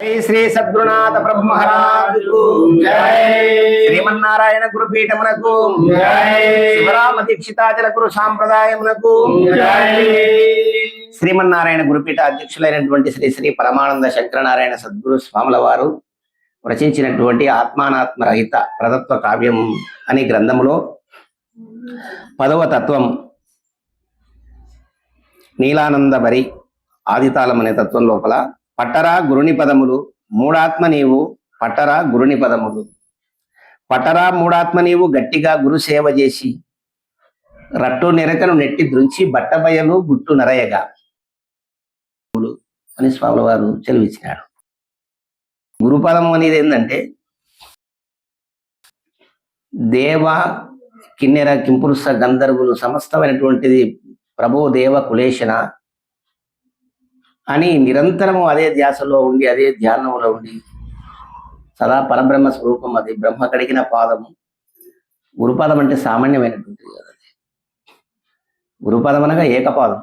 జై శ్రీ సద్గురునాథ బ్రహ్మరాజుకు జై. శ్రీమన్నారాయణ గురుపీఠమునకు జై. శివరామ దీక్షితాచల గురు సాంప్రదాయమునకు జై. శ్రీమన్నారాయణ గురుపీఠ అధ్యక్షులైనటువంటి శ్రీ శ్రీ పరమానంద శంకరనారాయణ సద్గురు స్వాముల వారు రచించినటువంటి ఆత్మానాత్మరహిత ప్రతత్వ కావ్యం అనే గ్రంథములో 10వ తత్వం నీలానందబరి ఆదితాళం అనే తత్వం లోపల పట్టరా గురుని పదములు మూడాత్మ నీవు పట్టరా గురుని పదములు పట్టరా మూడాత్మ నీవు గట్టిగా గురు సేవ చేసి రట్టు నెరకను నెట్టి దృంచి బట్టబయలు గుట్టు నరయగా అని స్వాముల వారు చెలివిచ్చినాడు. గురుపదము అనేది ఏంటంటే దేవ కిన్నెర కింపురుష గంధర్వులు సమస్తమైనటువంటిది ప్రభో దేవ కులేశన అని నిరంతరము అదే ధ్యాసలో ఉండి అదే ధ్యానంలో ఉండి సదా పరబ్రహ్మ స్వరూపం అది బ్రహ్మ కడిగిన పాదము. గురుపాదం అంటే సామాన్యమైనటువంటిది కదా. గురుపాదం అనగా ఏకపాదం.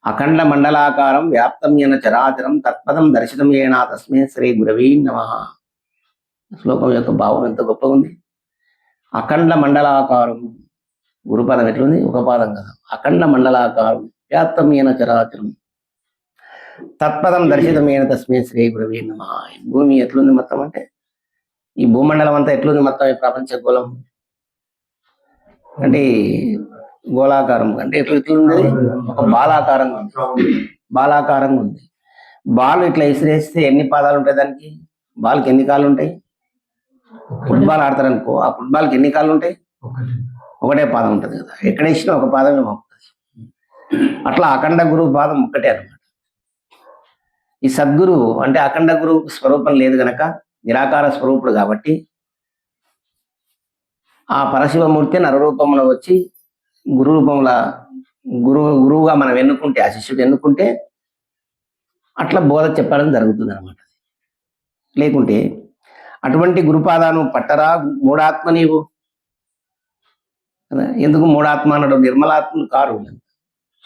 అఖండ మండలాకారం వ్యాప్తం ఏన చరాచరం తత్పదం దర్శనం ఏనా తస్మే శ్రీ గురవీ నమః. శ్లోకం యొక్క భావం ఎంత గొప్పగా ఉంది. అఖండ మండలాకారం గురుపాదం ఎట్లుంది? ఒక పాదం కదా. అఖండ మండలాకారం వ్యాప్తం ఏన చరాచరం తత్పదం దర్శితమైన తస్మే శ్రీ గురవీ నమః. భూమి ఎట్లుంది మొత్తం అంటే ఈ భూమండలం అంతా ఎట్లుంది మొత్తం ఈ ప్రపంచ గోళం అంటే గోళాకారం అంటే ఎట్లుంది? ఒక బాలాకారంగా ఉంది. బాల్ ఇట్లా విసిరేస్తే ఎన్ని పాదాలు ఉంటాయి దానికి? బాల్కి ఎన్ని కాళ్ళు ఉంటాయి? ఫుట్బాల్ ఆడతారు అనుకో, ఆ ఫుట్బాల్కి ఎన్ని కాళ్ళు ఉంటాయి? ఒకటే పాదం ఉంటుంది కదా. ఎక్కడ వేసినా ఒక పాదమే పోతుంది. అట్లా అఖండ గురువు పాదం ఒక్కటే అనమాట. ఈ సద్గురు అంటే అఖండ గురువు స్వరూపం లేదు గనక నిరాకార స్వరూపుడు కాబట్టి ఆ పరశివమూర్తి నరరూపంలో వచ్చి గురు రూపంలో గురువుగా మనం ఎన్నుకుంటే, ఆ శిష్యుడు ఎన్నుకుంటే అట్లా బోధ చెప్పడం జరుగుతుంది అనమాట. లేకుంటే అటువంటి గురుపాదాను పట్టరా మూడాత్మ నీవు. ఎందుకు మూడాత్మ అన్నాడు? నిర్మలాత్మలు కారు,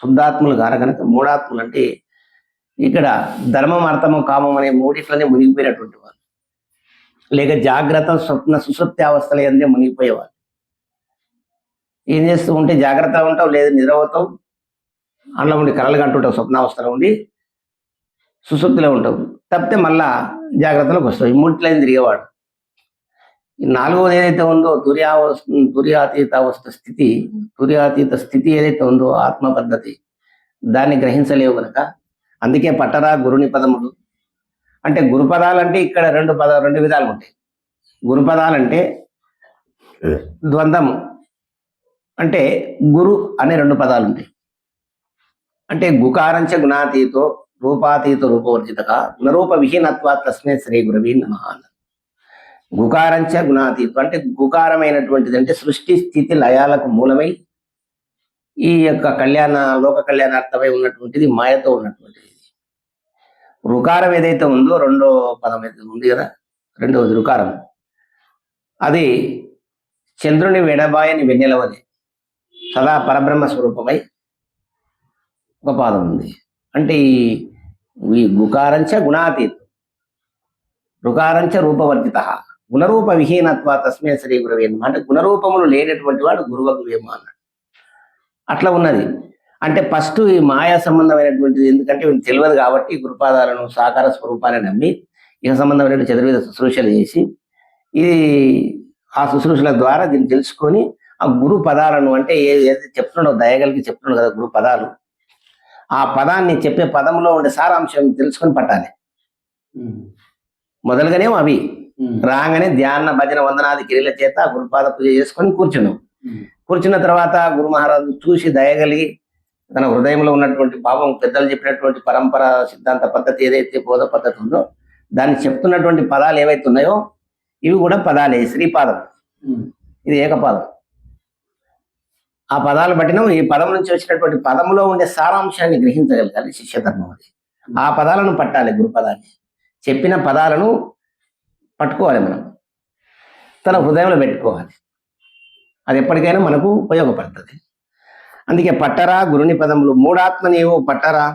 శుద్ధాత్ములు కారు కనుక మూడాత్ములు అంటే ఇక్కడ ధర్మం అర్థము కామం అనే మూడిట్లనే మునిగిపోయినటువంటి వాళ్ళు, లేక జాగ్రత్త స్వప్న సుషుప్తి అవస్థలు ఏందే మునిగిపోయేవాళ్ళు. ఏం చేస్తూ ఉంటే జాగ్రత్తగా ఉంటావు, లేదు నిద్రపోతావు, అందులో ఉండి కలలు కంటుంటావు, స్వప్నావస్థలో ఉండి సుషుప్తిలో ఉంటావు, తప్పితే మళ్ళా జాగ్రత్తలోకి వస్తావు. ఈ మూడిట్లైన తిరిగేవాడు. ఈ 4వది ఏదైతే ఉందో తుర్యాతీత స్థితి ఏదైతే ఉందో ఆత్మ పద్ధతి, దాన్ని గ్రహించలేవు కనుక అందుకే పట్టరా గురుని పదములు అంటే గురుపదాలంటే ఇక్కడ రెండు విధాలు ఉంటాయి. గురుపదాలంటే ద్వంద్వము అంటే గురు అనే 2 పదాలు ఉంటాయి. అంటే గుకారంచ గుణాతీతో రూపాతీత రూపవర్జితగా గుణరూప విహీనత్వా తస్మే శ్రీ గురవీ నమః. గుకారంచ గుణాతీతం అంటే గుకారమైనటువంటిది అంటే సృష్టి స్థితి లయాలకు మూలమై ఈ యొక్క లోక కళ్యాణార్థమై ఉన్నటువంటిది మాయతో ఉన్నటువంటిది. రుకారం ఏదైతే ఉందో 2వ పదం అయితే ఉంది కదా, 2వది రుకారం, అది చంద్రుని వెడబాయని వెన్నెలవది సదా పరబ్రహ్మ స్వరూపమై ఒక పాదం ఉంది. అంటే ఈ గుకారంచ గుణాతీతం రుకారంచ రూపవర్జిత గుణరూప విహీనత్వ తస్మే శ్రీ గురవే నమః. అంటే గుణరూపములు లేనటువంటి వాడు గురువకు వేమ అన్నాడు. అట్లా ఉన్నది. అంటే ఫస్ట్ ఈ మాయా సంబంధమైనటువంటిది, ఎందుకంటే వీళ్ళు తెలియదు కాబట్టి గురుపాదాలను సాకార స్వరూపాన్ని నమ్మి ఇహ సంబంధమైనటువంటి చతుర్వేద శుశ్రూషలు చేసి ఇది ఆ శుశ్రూషల ద్వారా దీన్ని తెలుసుకొని ఆ గురు పదాలను అంటే ఏదైతే చెప్తున్నాడో దయగలిగి చెప్తున్నాడు కదా గురు పదాలు, ఆ పదాన్ని చెప్పే పదంలో ఉండే సారాంశం తెలుసుకొని పట్టాలి. మొదలుగానేమో అవి రాగానే ధ్యాన భజన వందనాది కిరీల చేత గురుపాద పూజ చేసుకొని కూర్చున్న తర్వాత గురు మహారాజు చూసి దయగలిగి తన హృదయంలో ఉన్నటువంటి భావం, పెద్దలు చెప్పినటువంటి పరంపర సిద్ధాంత పద్ధతి ఏదైతే బోధ పద్ధతి ఉందో దాన్ని చెప్తున్నటువంటి పదాలు ఏవైతే ఉన్నాయో ఇవి కూడా పదాలే. శ్రీపాదం ఇది ఏకపాదం. ఆ పదాలు బట్టిన ఈ పదం నుంచి వచ్చినటువంటి పదంలో ఉండే సారాంశాన్ని గ్రహించగలగాలి శిష్యధర్మం. అది ఆ పదాలను పట్టాలి. గురుపదాన్ని చెప్పిన పదాలను పట్టుకోవాలి, మనం తన హృదయంలో పెట్టుకోవాలి. అది ఎప్పటికైనా మనకు ఉపయోగపడుతుంది. అందుకే పట్టరా గురుని పదములు మూడాత్మ నీవు పట్టరా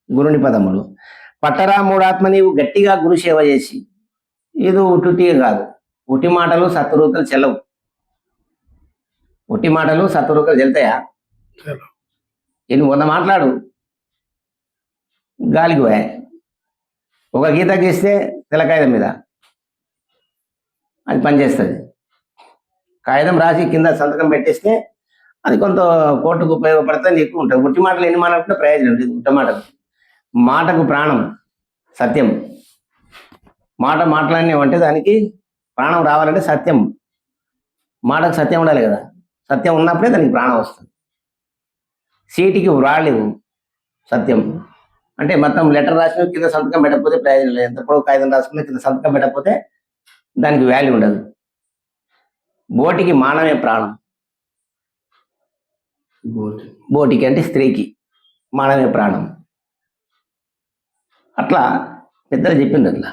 గురుని పదములు పట్టరా మూడాత్మ నీవు గట్టిగా గురు సేవ చేసి, ఇది ఉట్టుటి కాదు, ఉట్టి మాటలు సత్తురూకలు చెల్లవు. ఉట్టి మాటలు సత్తురూకలు చెల్తాయా? నువ్వు 100 మాట్లాడు, గాలికి పోయా. ఒక గీత గీస్తే తెల్ల మీద అది పనిచేస్తుంది. కాగితం రాసి కింద సంతకం పెట్టేస్తే అది కొంత కోర్టుకు ఉపయోగపడితే ఎక్కువ ఉంటుంది. ఉట్టి మాటలు ఎన్ని మాట్లాడుతుంటే ప్రయోజనం లేదు. ఉట్టి మాటలు, మాటకు ప్రాణం సత్యం. మాట మాట్లాడినామంటే దానికి ప్రాణం రావాలంటే సత్యం, మాటకు సత్యం ఉండాలి కదా. సత్యం ఉన్నప్పుడే దానికి ప్రాణం వస్తుంది. సీటికి వ్రాలేవు సత్యం అంటే మొత్తం లెటర్ రాసిన కింద సంతకం పెట్టకపోతే ప్రయోజనం లేదు. ఎంత పొడవు కాగితం రాసుకున్నా కింద సంతకం పెట్టకపోతే దానికి వాల్యూ ఉండదు. బోటికి మానవే ప్రాణం. బోటికి అంటే స్త్రీకి మానవే ప్రాణం. అట్లా పెద్దలు చెప్పింది. అట్లా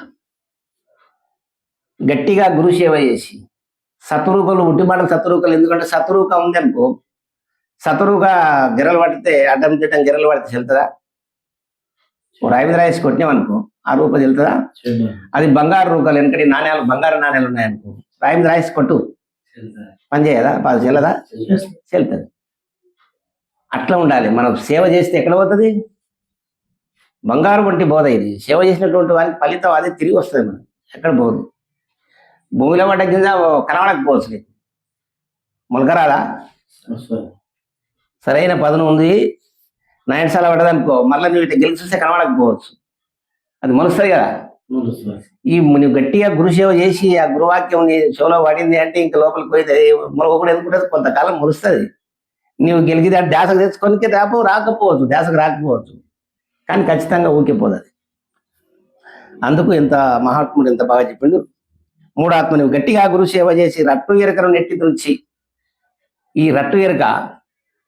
గట్టిగా గురు సేవ చేసి శత్రువుకలు ఉట్టిబాటలు శత్రువుకలు. ఎందుకంటే శత్రువుక ఉంది అనుకో, శత్రువుగా గిరలు పడితే అడ్డం తిట్టం గిరలు పడితే చెల్తుందా? రాయి రాయేసి కొట్టినామనుకో ఆ రూప చెల్తుందా? అది బంగారు రూపాయలు, వెనకటి నాణ్యాలు, బంగారు నాణ్యాలు ఉన్నాయనుకో రాయి రాయేసి కొట్టు, పని చేయదా? చెల్లదా? చెల్తుంది. అట్లా ఉండాలి. మనం సేవ చేస్తే ఎక్కడ పోతుంది? బంగారు వంటి బోధ ఇది. సేవ చేసినటువంటి వారికి ఫలితం అది తిరిగి వస్తుంది. మనం ఎక్కడ పోదు. భూమిలో పడ్డ కింద కనబడకపోవచ్చు, నీకు మొలకరాదా? సరైన పదును ఉంది, నయనసాల పడ్డదనుకో మళ్ళీ నువ్వు ఇట్లా గెలిచి చూస్తే కనబడకపోవచ్చు, అది మొలుస్తుంది కదా. నువ్వు గట్టిగా గురు సేవ చేసి ఆ గురువాక్యం నీ చెవులో పడింది అంటే ఇంక లోపలికి పోయింది మొలక ఎందుకుంటుంది, కొంతకాలం మొలుస్తుంది. నువ్వు గెలిగితే ధ్యాసకు తెచ్చుకోనికి రాకపోవచ్చు, ధ్యాసకు రాకపోవచ్చు, కానీ ఖచ్చితంగా ఊకిపోదు అది. అందుకు ఇంత మహాత్ముడు ఎంత బాగా చెప్పిండు. మూడాత్మ నువ్వు గట్టిగా గురు సేవ చేసి రట్టు ఎరకను నెట్టి తుడిచి. ఈ రట్టు ఎరక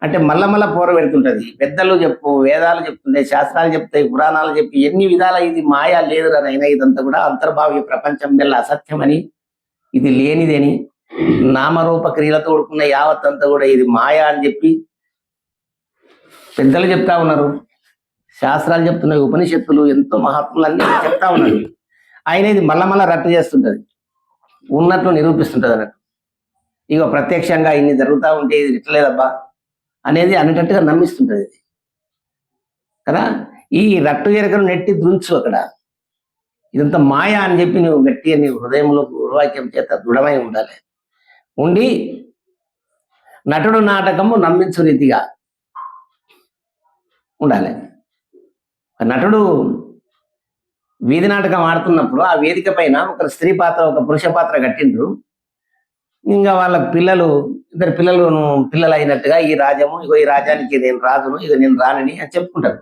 అంటే మళ్ళా పూర పెడుతుంటది. పెద్దలు చెప్పు, వేదాలు చెప్తుంటాయి, శాస్త్రాలు చెప్తాయి, పురాణాలు చెప్పి ఎన్ని విధాల ఇది మాయా లేదురా నైనా, ఇదంతా కూడా అంతర్భావ్య ప్రపంచం మెల్ల అసత్యమని, ఇది లేనిదని, నామరూప క్రియలతో కూడుకున్న యావత్ అంతా కూడా ఇది మాయా అని చెప్పి పెద్దలు చెప్తా ఉన్నారు. శాస్త్రాలు చెప్తున్నాయి, ఉపనిషత్తులు ఎంతో మహాత్ములు అన్ని చెప్తా ఉన్నారు. ఆయన ఇది మళ్ళా రట్టు చేస్తుంటది, ఉన్నట్లు నిరూపిస్తుంటది అన్నట్టు. ఇక ప్రత్యక్షంగా ఇన్ని జరుగుతూ ఉంటే ఇది ఇట్లేదబ్బా అనేది అనేటట్టుగా నమ్మిస్తుంటది ఇది కదా. ఈ రట్టు ఎరకను నెట్టి దృంచు అక్కడ, ఇదంతా మాయా అని చెప్పి నువ్వు గట్టిగా నీ హృదయంలో గురువాక్యం చేత దృఢమై ఉండాలి. ఉండి నటుడు నాటకము నమ్మించు రీతిగా ఉండాలి. నటుడు వీధి నాటకం ఆడుతున్నప్పుడు ఆ వేదిక పైన ఒక స్త్రీ పాత్ర, ఒక పురుష పాత్ర కట్టిండ్రు. ఇంకా వాళ్ళ ఇద్దరు పిల్లలు అయినట్టుగా ఈ రాజ్యము, ఇగో ఈ రాజ్యానికి నేను రాజును, ఇక నేను రానని అని చెప్పుకుంటారు.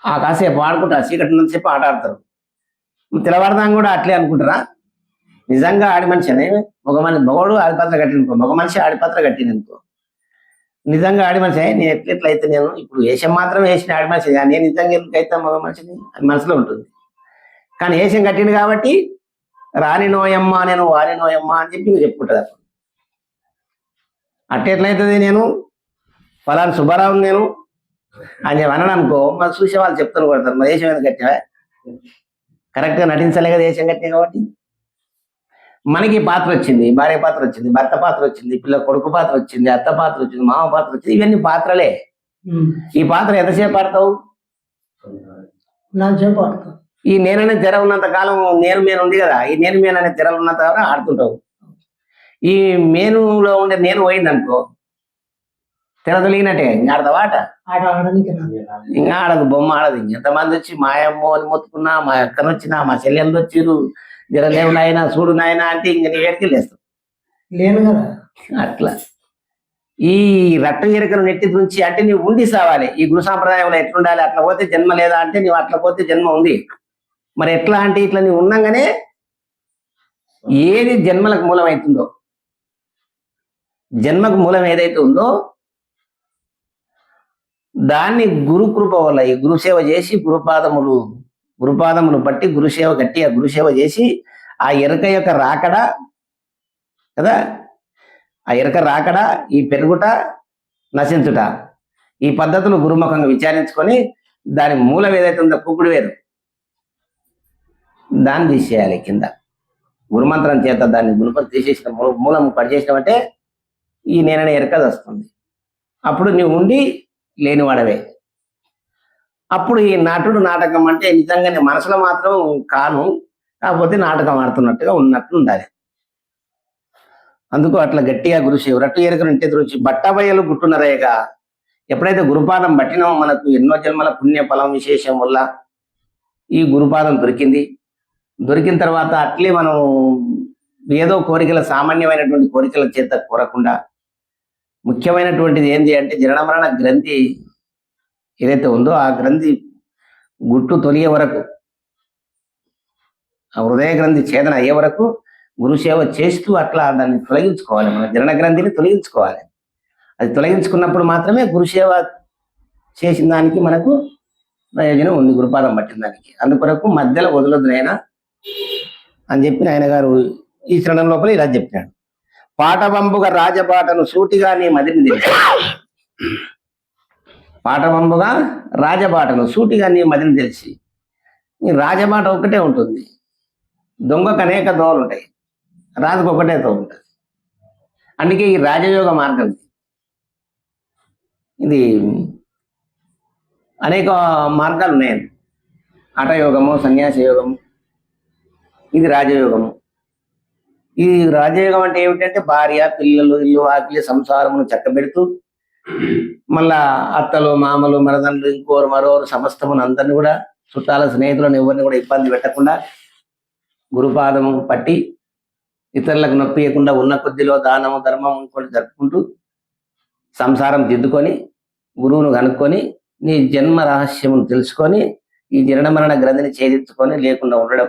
ఆ కాసేపు ఆడుకుంటారు, చీకటినంతసేపు ఆట ఆడతారు. తెల్లవారుదాం కూడా అట్లే అనుకుంటారా? నిజంగా ఆడి మనిషి అనే మగవాడు ఆడిపాత్ర కట్టిననుకో, మగ మనిషి ఆడిపాత్ర కట్టిననుకో, నిజంగా ఆడి మనిషి నేను ఎట్లయితే నేను ఇప్పుడు వేషం మాత్రం వేసిన ఆడి మనిషి, నేను నిజంగా ఎందుకైతే మగ మనిషిని అది మనసులో ఉంటుంది. కానీ వేషం కట్టింది కాబట్టి రాని నోయమ్మ నేను వారి నోయమ్మ అని చెప్పి నువ్వు చెప్పుకుంటుంది. అప్పుడు ఎట్లయితుంది, నేను ఫలాని సుబ్బారావు నేను అని చెప్పి అన్నాడు అనుకో, మరి చూసే వాళ్ళు చెప్తాను కొడతారు, మరి వేషం ఎందుకు కట్టినా, కరెక్ట్గా నటించలే కదా వేషం కట్టినా. కాబట్టి మనకి పాత్ర వచ్చింది, భార్య పాత్ర వచ్చింది, భర్త పాత్ర వచ్చింది, కొడుకు పాత్ర వచ్చింది, అత్త పాత్ర వచ్చింది, మామ పాత్ర వచ్చింది, ఇవన్నీ పాత్రలే. ఈ పాత్ర ఎంతసేపు ఆడతావు? ఈ నేననే తెర ఉన్నంత కాలం నేను ఉంది కదా, ఈ నేను అనే తెరలు ఉన్నంత కాలం ఆడుతుంటావు. ఈ మేనులో ఉండే నేను పోయిందనుకో తెర తొలిగినట్టే, ఇంకా ఆడతావా ఆట? ఇంకా ఆడదు, బొమ్మ ఆడదు. ఎంతమంది వచ్చి మా అమ్మ అని మొత్తుకున్నా, మా అక్కను వచ్చినా, మా చెల్లెళ్ళు వచ్చిరు, జరలేవు నాయన చూడు నాయన అంటే ఇంక నీ వేడికి లేస్తావు లేను కదా. అట్లా ఈ రక్త ఎరకను నెట్టి నుంచి అంటే నీవు ఉండి సావాలి. ఈ గురు సాంప్రదాయంలో ఎట్లుండాలి, అట్లా పోతే జన్మ లేదా అంటే నీవు అట్లా పోతే జన్మ ఉంది. మరి ఎట్లా అంటే ఇట్లా నీవు ఉన్నాగానే ఏది జన్మలకు మూలం అవుతుందో, జన్మకు మూలం ఏదైతే ఉందో దాన్ని గురు కృప వల్ల ఈ గురుసేవ చేసి గురుపాదములు బట్టి గురుసేవ గట్టిగా గురుసేవ చేసి ఆ ఎరక యొక్క రాకడ కదా, ఆ ఎరక రాకడ, ఈ పెరుగుట నశించుట, ఈ పద్ధతులు గురుముఖంగా విచారించుకొని దాని మూలం ఏదైతే ఉందో కుక్కుడు వేరు దాన్ని తీసేయాలి కింద. గురుమంత్రం చేత దాన్ని గుణపతి తీసేసిన మూలం పడిచేసినామంటే ఈ నేననే ఎరకది వస్తుంది. అప్పుడు నువ్వు ఉండి లేనివాడవే. అప్పుడు ఈ నటుడు నాటకం అంటే నిజంగానే మనసులో మాత్రం కాను, కాకపోతే నాటకం ఆడుతున్నట్టుగా ఉన్నట్టు ఉండాలి. అందుకు అట్లా గట్టిగా గురుశివ రట్టు ఎరకను ఇంటి ఎదురుచి బట్టబయలు గుట్టునరేగా. ఎప్పుడైతే గురుపాదం పట్టినామో మనకు ఎన్నో జన్మల పుణ్య ఫలం విశేషం వల్ల ఈ గురుపాదం దొరికింది. దొరికిన తర్వాత అట్లే మనం ఏదో కోరికల సామాన్యమైనటువంటి కోరికల చేత కోరకుండా ముఖ్యమైనటువంటిది ఏంటి అంటే జనన గ్రంథి ఏదైతే ఉందో ఆ గ్రంథి గుట్టు తొలిగే వరకు, ఆ హృదయ గ్రంథి ఛేదన అయ్యే వరకు గురుసేవ చేస్తూ అట్లా దాన్ని తొలగించుకోవాలి. మన జనన గ్రంథిని తొలగించుకోవాలి. అది తొలగించుకున్నప్పుడు మాత్రమే గురుసేవ చేసిన దానికి మనకు ప్రయోజనం ఉంది, గురుపాదం పట్టిన దానికి. అందుకొరకు మధ్యలో వదలొద్దునైనా అని చెప్పి ఆయన గారు ఈ చరణం లోపల ఇలా చెప్పాడు. పాటవంబుగా రాజబాటను సూటిగా నీ మదిని తెలిసి. పాటవంబుగా రాజబాటను సూటిగా నీ మదిని తెలిసి. ఈ రాజబాట ఒక్కటే ఉంటుంది, దొంగకు అనేక దోవలు ఉంటాయి, రాజుకు ఒకటే తో ఉంటుంది. అందుకే ఈ రాజయోగ మార్గం ఇది అనేక మార్గాలు ఉన్నాయండి. హఠయోగము, సన్యాస యోగము, ఇది రాజయోగము. ఈ రాజయోగం అంటే ఏమిటంటే భార్య, పిల్లలు, ఇల్లు, ఆకిలి, సంసారమును చక్కబెడుతూ మళ్ళా అత్తలు, మామలు, మరదళ్ళు, ఇంకోరు మరోరు సమస్తమును అందరిని కూడా, చుట్టాల స్నేహితులను ఎవరిని కూడా ఇబ్బంది పెట్టకుండా గురుపాదము పట్టి ఇతరులకు నొప్పియకుండా ఉన్న కొద్దిలో దానము ధర్మం ఇంకోటి జరుపుకుంటూ సంసారం దిద్దుకొని గురువును కనుక్కొని నీ జన్మ రహస్యమును తెలుసుకొని ఈ జనన మరణ గ్రంథిని ఛేదించుకొని లేకుండా ఉండడం,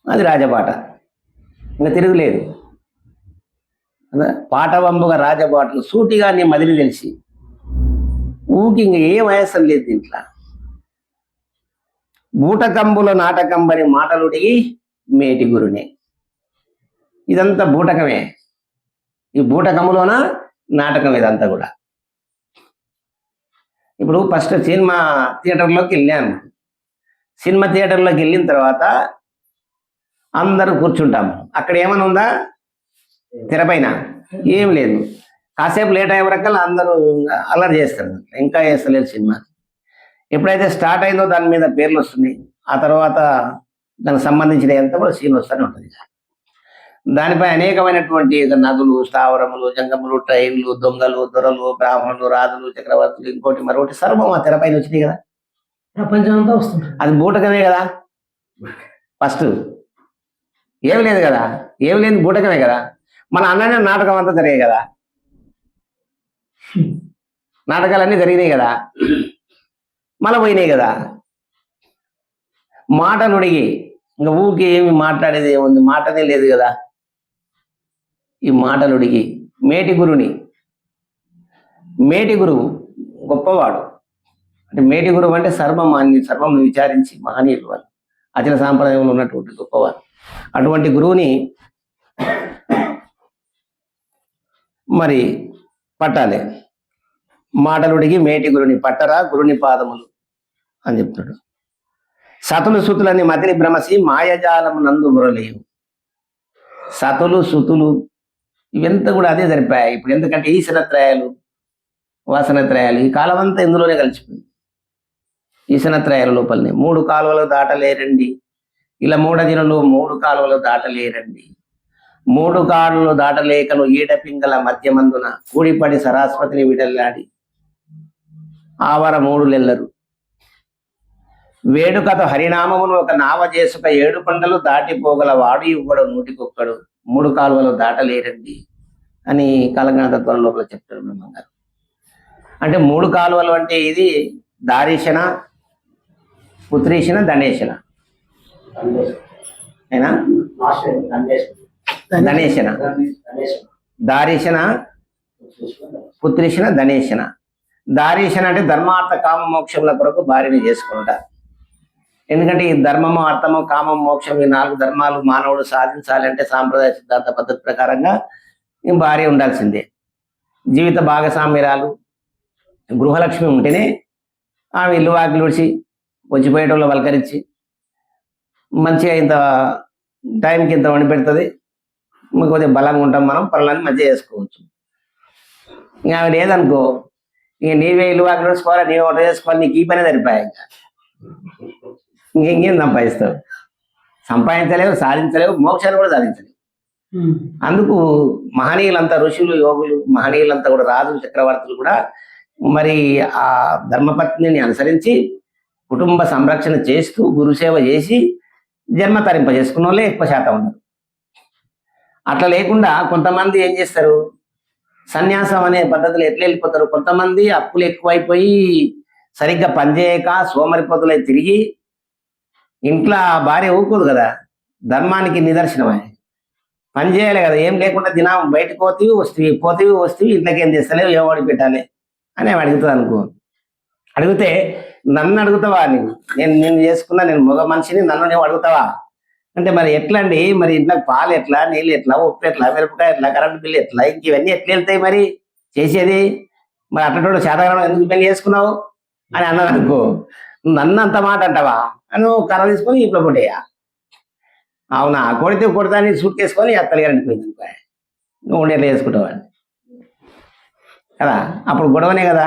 అది రాజబాట. ఇంకా తిరుగులేదు. పాటవంబుగా రాజబాటలు సూటిగా నీ మదిని తెలిసి. ఊకి ఇంక ఏం వయస్సం లేదు దీంట్లో. బూటకంబులో నాటకంబని మాటలుడిగి మేటి గురునే. ఇదంతా బూటకమే. ఈ బూటకములోన నాటకం ఇదంతా కూడా. ఇప్పుడు ఫస్ట్ సినిమా థియేటర్లోకి వెళ్ళాను. సినిమా థియేటర్లోకి వెళ్ళిన తర్వాత అందరూ కూర్చుంటాము. అక్కడ ఏమైనా ఉందా? తెరపైన ఏం లేదు. కాసేపు లేట్ అయ్యే వరకు అందరూ అల్లరి చేస్తారు, ఇంకా వేస్తలేదు సినిమా. ఎప్పుడైతే స్టార్ట్ అయిందో దాని మీద పేర్లు వస్తున్నాయి. ఆ తర్వాత దానికి సంబంధించిన ఎంత కూడా సీన్ వస్తూనే ఉంటుంది. దానిపై అనేకమైనటువంటి నదులు, స్థావరములు, జంగములు, ట్రైన్లు, దొంగలు, దొరలు, బ్రాహ్మణులు, రాజులు, చక్రవర్తులు, ఇంకోటి మరొకటి సర్వం ఆ తెరపైన వచ్చినాయి కదా. ప్రపంచం అంతా వస్తుంది. అది బూటకమే కదా. ఫస్ట్ ఏమి లేదు కదా, ఏమి లేదు బూటకమే కదా. మన అన్ననే నాటకం అంతా జరిగాయి కదా, నాటకాలన్నీ జరిగినాయి కదా, మళ్ళీ పోయినాయి కదా. మాటలుడిగి ఇంకా ఊకి ఏమి మాట్లాడేది ఏముంది, మాటనే లేదు కదా. ఈ మాటలుడిగి మేటి గురుని, మేటి గురువు గొప్పవాడు అంటే మేటి గురువు అంటే సర్వం విచారించి మహనీయులు వాళ్ళు, అచల సాంప్రదాయంలో ఉన్నటువంటి గొప్పవారు. అటువంటి గురువుని మరి పట్టాలి. మాటలుడిగి మేటి గురుని పట్టరా గురుని పాదములు అని చెప్తాడు. సతులు సుతులని మతిని భ్రమసి మాయజాలము నందు మురలేవు. సతులు సుతులు ఇవంతా కూడా అదే సరిపోయాయి ఇప్పుడు. ఎందుకంటే ఈశనత్రయాలు, వాసనత్రయాలు, ఈ కాలం అంతా ఇందులోనే కలిసిపోయింది. ఈశనత్రయాల లోపలనే 3 కాలువలు దాటలేరండి, ఇలా మూఢజనులు 3 కాలువలు దాటలేరండి. 3 కాలువలు దాటలేకను ఈడపింగల మధ్యమందున కూడిపడి సరస్వతిని విడల్లాడి ఆవర 3 లెల్లరు. వేడుకతో హరినామమును ఒక నావ చేసుక 7 కొండలు దాటిపోగల వాడు ఇవ్వడు నూటికొక్కడు. 3 కాలువలు దాటలేరండి అని కాలజ్ఞానతత్వం లోపల చెప్తాడు బ్రహ్మంగారు. అంటే 3 కాలువలు అంటే ఇది దారీశన, పుత్రీశన, ధనేశన అయినా ధనేశన, దారీశన, పుత్రీశన, ధనేశన. దారీశన అంటే ధర్మార్థ కామ మోక్షముల కొరకు భార్యని చేసుకుంటారు. ఎందుకంటే ఈ ధర్మము, అర్థము, కామం, మోక్షం, ఈ 4 ధర్మాలు మానవుడు సాధించాలి అంటే సాంప్రదాయ సిద్ధాంత పద్ధతి ప్రకారంగా భార్య ఉండాల్సిందే. జీవిత భాగస్వామ్యరాలు గృహలక్ష్మి ఉంటేనే ఆమె ఇల్లు వాకిలు ఊడ్చి వచ్చిపోయేటోళ్ళు పలకరించి మంచిగా ఇంత టైంకి ఇంత వండి పెడుతుంది. కొద్దిగా బలంగా ఉంటాం, మనం పనులన్నీ మంచిగా చేసుకోవచ్చు. ఇంకా ఆమె లేదనుకో, ఇంక నీవే ఇల్లు వాకిలు ఊడ్చుకోవాలి, నీవే వంట చేసుకోవాలి, నీకు ఈ పనే సరిపోయాయి. ఇంకేం సంపాదిస్తావు? సంపాదించలేవు, సాధించలేవు, మోక్షాన్ని కూడా సాధించలేవు. అందుకు మహనీయులంతా, ఋషులు, యోగులు, మహనీయులంతా కూడా, రాజులు, చక్రవర్తులు కూడా మరి ఆ ధర్మపత్నిని అనుసరించి కుటుంబ సంరక్షణ చేస్తూ గురుసేవ చేసి జన్మ తరింపజేసుకున్న వాళ్ళే ఎక్కువ శాతం ఉన్నారు. అట్లా లేకుండా కొంతమంది ఏం చేస్తారు, సన్యాసం అనే పద్ధతులు ఎట్లా వెళ్ళిపోతారు. కొంతమంది అప్పులు ఎక్కువైపోయి సరిగ్గా పనిచేయక సోమరిపోతులై తిరిగి ఇంట్లో భార్య ఊరుకోదు కదా, ధర్మానికి నిదర్శనమే. పని చేయాలి కదా, ఏం లేకుండా దినం బయటకు పోతీవి ఇంట్లోకి ఏం చేస్తలేవు, ఏం వాడి పెట్టాలి అని ఆమె అడుగుతుంది అనుకో. అడిగితే నన్ను అడుగుతావా, నేను చేసుకున్నా, నేను మగ మనిషిని, నన్ను నువ్వు అడుగుతావా అంటే మరి ఎట్లా అండి, మరి ఇంట్లో పాలు ఎట్లా, నీళ్ళు ఎట్లా, ఉప్పు ఎట్లా, మిరపకాయ ఎట్లా, కరెంటు బిల్లు ఎట్లా, ఇంక ఇవన్నీ ఎట్లా వెళ్తాయి మరి చేసేది. మరి అట్టటోడు శాతకాలం ఎందుకు పెళ్లి చేసుకున్నావు అని అన్నాను అనుకో, నన్ను అంత మాట అంటావా అని కర్ర తీసుకొని ఇప్పుడు కొట్టేయా. అవునా, కొడితే కొడతాని సూట్ చేసుకొని అత్తలిగారండి పోయింది నువ్వు ఎట్లా చేసుకుంటావని కదా, అప్పుడు గొడవనే కదా.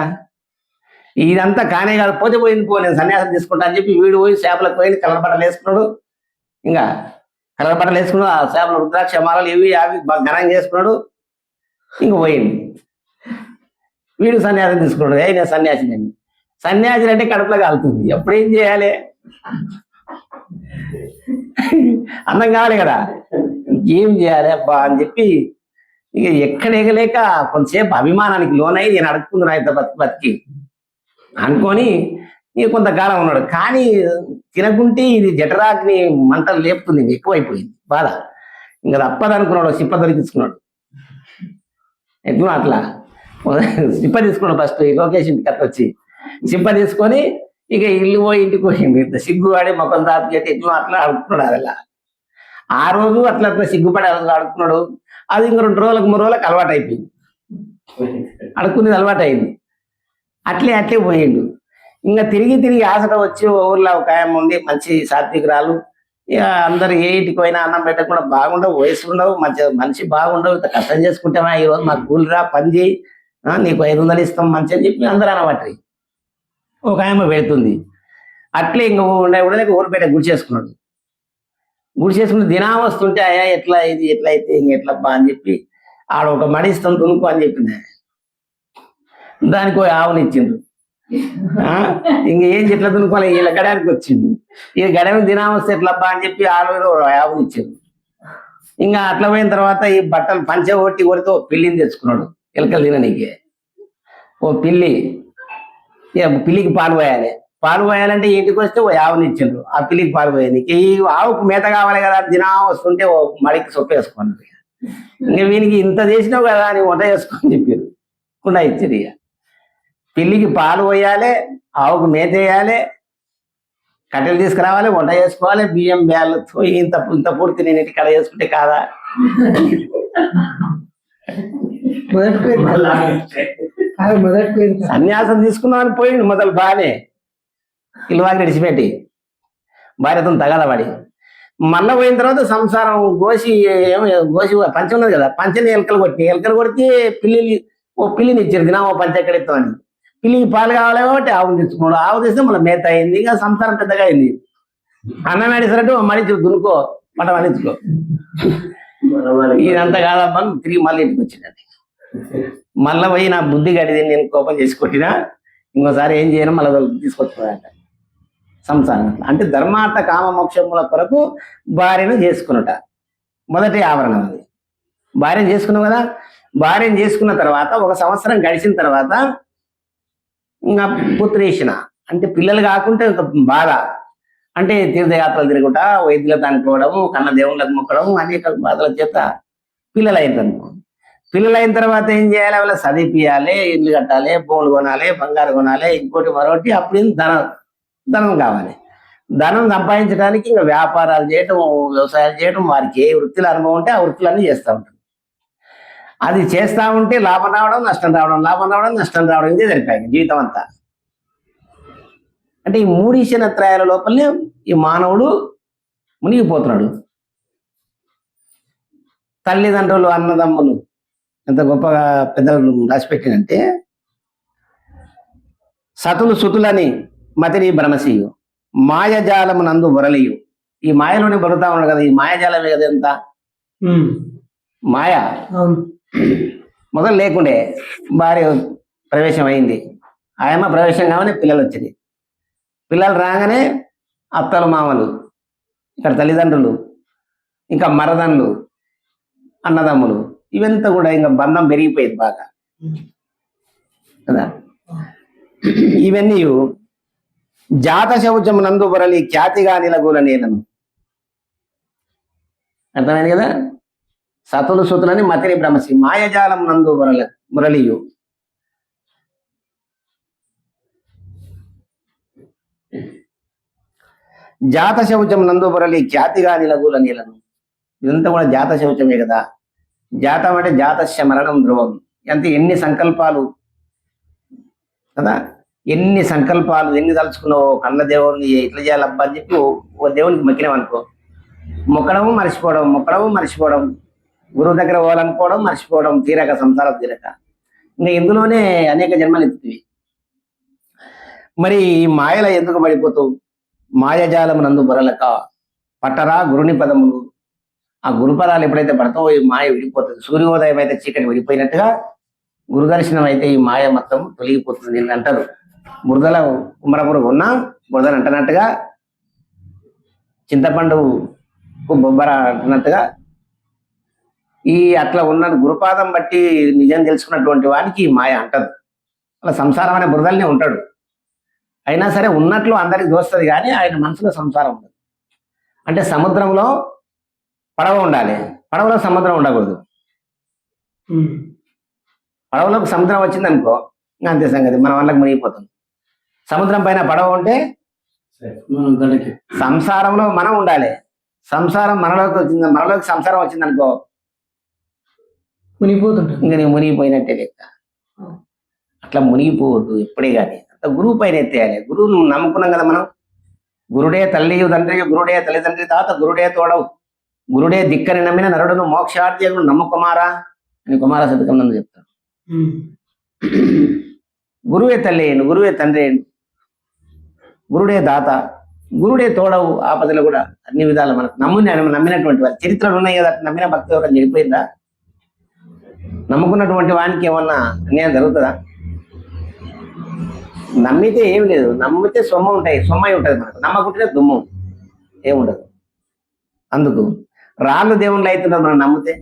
ఇదంతా కానే కాదు, పోతే పోయింది పో, నేను సన్యాసం తీసుకుంటా అని చెప్పి వీడు పోయి చేపలకు పోయి కలర్ బట్టలు వేసుకున్నాడు. ఇంకా కలర్ బట్టలు వేసుకున్నాడు, ఆ చేపలు రుద్రాక్ష మాలలు ఇవి అవి ఘనంగా చేసుకున్నాడు. ఇంక పోయింది. వీడు సన్యాసం తీసుకున్నాడు, నేను సన్యాసిని అని. సన్యాసి అంటే కడుపులో కాలుతుంది, ఎప్పుడేం చేయాలి, అన్నం కావాలి కదా, ఏం చేయాలి అబ్బా అని చెప్పి ఇక ఎక్కడ ఎగలేక కొంతసేపు అభిమానానికి లోనై నేను అడుక్కుంది ఇంత బతికి అనుకొని ఇక కొంతకాలం ఉన్నాడు. కానీ తినకుంటే ఇది జఠరాగ్ని మంటలు లేపుతుంది, ఇంక ఎక్కువైపోయింది బాధ. ఇంకా తప్పదనుకున్నాడు, సిప్ప దొరికించుకున్నాడు. ఎట్లా అట్లా సిప్ప తీసుకున్నాడు. ఫస్ట్ లోకేష్ ఇంటికి అట్లా వచ్చి సిప్ప తీసుకొని ఇక ఇల్లు పోయి ఇంటికి పోయింది. ఇంత సిగ్గుపడి మొక్కలు దాపి ఎట్లా అట్లా అడుక్కున్నాడు. అదలా ఆ రోజు అట్లా అట్లా సిగ్గుపడి అడుక్కున్నాడు. అది ఇంక 2 రోజులకు 3 రోజులకు అలవాటు అయిపోయింది, అడుక్కునేది అలవాటు అయింది. అట్లే పోయిండు. ఇంకా తిరిగి ఆసట వచ్చి ఊర్లో ఒక ఆయన ఉండి మంచి సాత్వికురాలు, ఇక అందరు ఏ ఇంటికి పోయినా అన్నం పెట్టకుండా బాగుండవు, వయసు ఉండవు, మనిషి బాగుండవు, ఇంత కష్టం చేసుకుంటామా, ఈరోజు మాకు కూలిరా పని చేయి, నీకు 500 ఇస్తాం మంచి అని చెప్పి అందరూ అనబట్టి ఒక ఆయమ్మ పెడుతుంది. అట్లే ఇంక ఉండలేక ఊరిపేట గుడి చేసుకున్నాడు. దినా వస్తుంటే అయ్యా ఎట్లా ఇది ఎట్లా అయితే ఇంకెట్లబ్బా అని చెప్పి ఆడ ఒక మడిస్తాం తునుకో అని చెప్పింది. దానికి ఆవునిచ్చిండు. ఇంకేం చెట్ల దునుకోవాలి, వీళ్ళ గడానికి వచ్చిండు. ఈ గడని దినా వస్తే ఎట్లబ్బా అని చెప్పి ఆవునిచ్చిండు. ఇంకా అట్లా పోయిన తర్వాత ఈ బట్టలు పంచ కొడితే ఓ పిల్లిని తెచ్చుకున్నాడు. ఎలకలు తిననీకే ఓ పిల్లి. పిల్లికి పాలు పోయాలంటే ఇంటికి వస్తే ఓ ఆవునిచ్చిండ్రు. ఆ పిల్లికి పాలు పోయింది. ఈ ఆవుకు మేత కావాలి కదా, దినా వస్తుంటే ఓ మడికి సొప్పేసుకున్నాడు. ఇంకా వీనికి ఇంత చేసినావు కదా అని వంట చేసుకొని చెప్పారు, కుండా ఇచ్చారు. ఇక పిల్లికి పాలు పోయాలి, ఆవుకు మేత వేయాలి, కట్టెలు తీసుకురావాలి, వంట చేసుకోవాలి, బియ్యం బ్యాలు ఇంత పూర్తి నేను ఇంటి కడ చేసుకుంటే కాదా. సన్యాసం తీసుకున్నామని పోయిండు మొదలు బాగానే, ఇల్లువాకి విడిచిపెట్టి భార్యతో తగలబడి. మళ్ళా పోయిన తర్వాత సంసారం గోసి పంచం ఉన్నది కదా, పంచని ఎలకలు కొడితే పిల్లిని ఇచ్చారు. దినా ఓ పంచ ఎక్కడ ఇస్తామని. పిల్లికి పాలు కావాలి కాబట్టి ఆవును తెచ్చుకున్నాడు. ఆవు తెస్తే మళ్ళీ మేత అయింది. ఇక సంసారం పెద్దగా అయింది. అన్నం అడిసినట్టు మడిచి దునుకో మటం అడించుకో, ఇదంతా కాదబ్బా తిరిగి మళ్ళీ ఇంటికి వచ్చిందండి. మళ్ళీ పోయి నా బుద్ధి గడిది, నేను కోపం చేసి కొట్టినా ఇంకోసారి ఏం చేయను, మళ్ళీ తీసుకొచ్చుకోవాలంట సంసారం. అంటే ధర్మార్థ కామ మోక్షముల కొరకు భార్యను చేసుకున్నట మొదటి ఆవరణం. అది భార్యను చేసుకున్నావు కదా. భార్యను చేసుకున్న తర్వాత 1 సంవత్సరం గడిచిన తర్వాత ఇంకా పుత్రేషణ అంటే పిల్లలు కాకుంటే బాధ. అంటే తీర్థయాత్రలు తిరుగుతా, వైద్యులకు అనుకోవడము, కన్న దేవుళ్ళకు మొక్కడం, అనేక బాధల చేత పిల్లలైన తర్వాత ఏం చేయాలి, వాళ్ళ చదివిపియాలి, ఇల్లు కట్టాలి, భూములు కొనాలి, బంగారు కొనాలి, ఇంకోటి మరొకటి. అప్పుడు ధనం కావాలి. ధనం సంపాదించడానికి ఇంకా వ్యాపారాలు చేయటం, వ్యవసాయాలు చేయటం, వారికి ఏ వృత్తిలో అనుభవం ఉంటే ఆ వృత్తులన్నీ చేస్తూ ఉంటారు. అది చేస్తా ఉంటే లాభం రావడం నష్టం రావడం, లాభం రావడం నష్టం రావడం, ఇదే జరిపాయి జీవితం అంతా. అంటే ఈ మూడు ఈశనత్రయాల లోపలనే ఈ మానవుడు మునిగిపోతున్నాడు. తల్లిదండ్రులు అన్నదమ్ములు ఎంత గొప్పగా పెద్దలు రాసిపెట్టినంటే, సతులు సుతులని మతిని భ్రమసీయు మాయజాలము నందు బొరలియు. ఈ మాయలోనే బరుతా ఉన్నాడు కదా, ఈ మాయజాలమే కదా ఎంత మాయ. అవును. మొదలు లేకుండే భార్య ప్రవేశం అయింది, ఆయమ్మ ప్రవేశం కాగానే పిల్లలు వచ్చింది, పిల్లలు రాగానే అత్తలు మామలు, ఇక్కడ తల్లిదండ్రులు, ఇంకా మరదన్లు, అన్నదమ్ములు, ఇవంతా కూడా ఇంకా బంధం పెరిగిపోయింది బాగా కదా. ఇవన్నీ జాత శౌచం నందు బొరలి ఖ్యాతిగా నిలగూల నేలను. అర్థమైంది కదా. సతులు సుతులని మతిని భ్రమసి మాయజాలం నందు మురళియు. జాత శౌచం నందు బొరలి ఖ్యాతిగా నిలగూల నీలను. ఇదంతా కూడా జాత శౌచమే కదా. జాతం అంటే జాతస్య మరణం ధ్రువం. అంటే ఎన్ని సంకల్పాలు కదా, ఎన్ని సంకల్పాలు, ఎన్ని తలుచుకున్నావో కన్న దేవుడిని ఇట్లా చేయాలబ్బా అని చెప్పి ఓ దేవునికి మొక్కినాం అనుకో, మొక్కడము మర్చిపోవడం, మొక్కడము మర్చిపోవడం, గురువు దగ్గర పోవాలనుకోవడం మర్చిపోవడం, తీరక సంసారం తీరక ఇంకా ఇందులోనే అనేక జన్మలు ఎత్తుతాయి. మరి ఈ మాయల ఎందుకు పడిపోతావు? మాయజాలం నందు బొరలక పట్టరా గురుని పదములు. ఆ గురుపదాలు ఎప్పుడైతే పడతావో ఈ మాయ విడిపోతుంది. సూర్యోదయం అయితే చీకటి విడిపోయినట్టుగా గురుదర్శనం అయితే ఈ మాయ మొత్తం తొలగిపోతుంది. నిన్ను అంటారు బురదల కుమ్మరపురుగు ఉన్నా బురదలు అంటున్నట్టుగా, చింతపండు బొబ్బర అంటున్నట్టుగా, ఈ అట్లా ఉన్న గురుపాదం బట్టి నిజం తెలుసుకున్నటువంటి వానికి మాయ అంటదు. అలా సంసారం అనే బురదలనే ఉంటాడు. అయినా సరే ఉన్నట్లు అందరికి దోస్తుంది, కానీ ఆయన మనసులో సంసారం ఉండదు. అంటే సముద్రంలో పడవ ఉండాలి, పడవలో సముద్రం ఉండకూడదు. పడవలోకి సముద్రం వచ్చింది అనుకో ఇంకా అంతే సంగతి, మన వాళ్ళకి మునిగిపోతుంది. సముద్రం పైన పడవ ఉంటే సంసారంలో మనం ఉండాలి. సంసారం మనలోకి వచ్చింది, మనలోకి సంసారం వచ్చింది అనుకో మునిగిపోతుంటాడు, ఇంకా నేను మునిగిపోయినట్టే లెక్క. అట్లా మునిగిపోవద్దు ఎప్పుడే కానీ. అంత గురువు పైన ఎత్తేయాలి. గురువును నమ్ముకున్నాం కదా మనం. గురుడే తల్లి తండ్రి, గురుడే తల్లిదండ్రి తాత, గురుడే తోడవు, గురుడే దిక్కని నమ్మిన నరుడును మోక్షార్థికుడు నమ్ముకుమారా అని కుమార శతకం నందు చెప్తాడు. గురువే తల్లి అయ్యండు, గురువే తండ్రి అయ్యండు, గురుడే దాత, గురుడే తోడవు. ఆపదలు కూడా అన్ని విధాలు మనకు నమ్మినటువంటి వారి చరిత్రలు ఉన్నాయి కదా. నమ్మిన భక్తి ఎవరైనా చెడిపోయిందా? నమ్ముకున్నటువంటి వానికి ఏమన్నా అన్యాయం జరుగుతుందా? నమ్మితే ఏం లేదు, నమ్మితే సొమ్ము ఉంటాయి, సొమ్మై ఉంటుంది మనకు. నమ్మకుంటే దుమ్ము ఏముండదు. అందుకు రాళ్ళు దేవుళ్ళు అవుతున్నారు మనం నమ్మితే.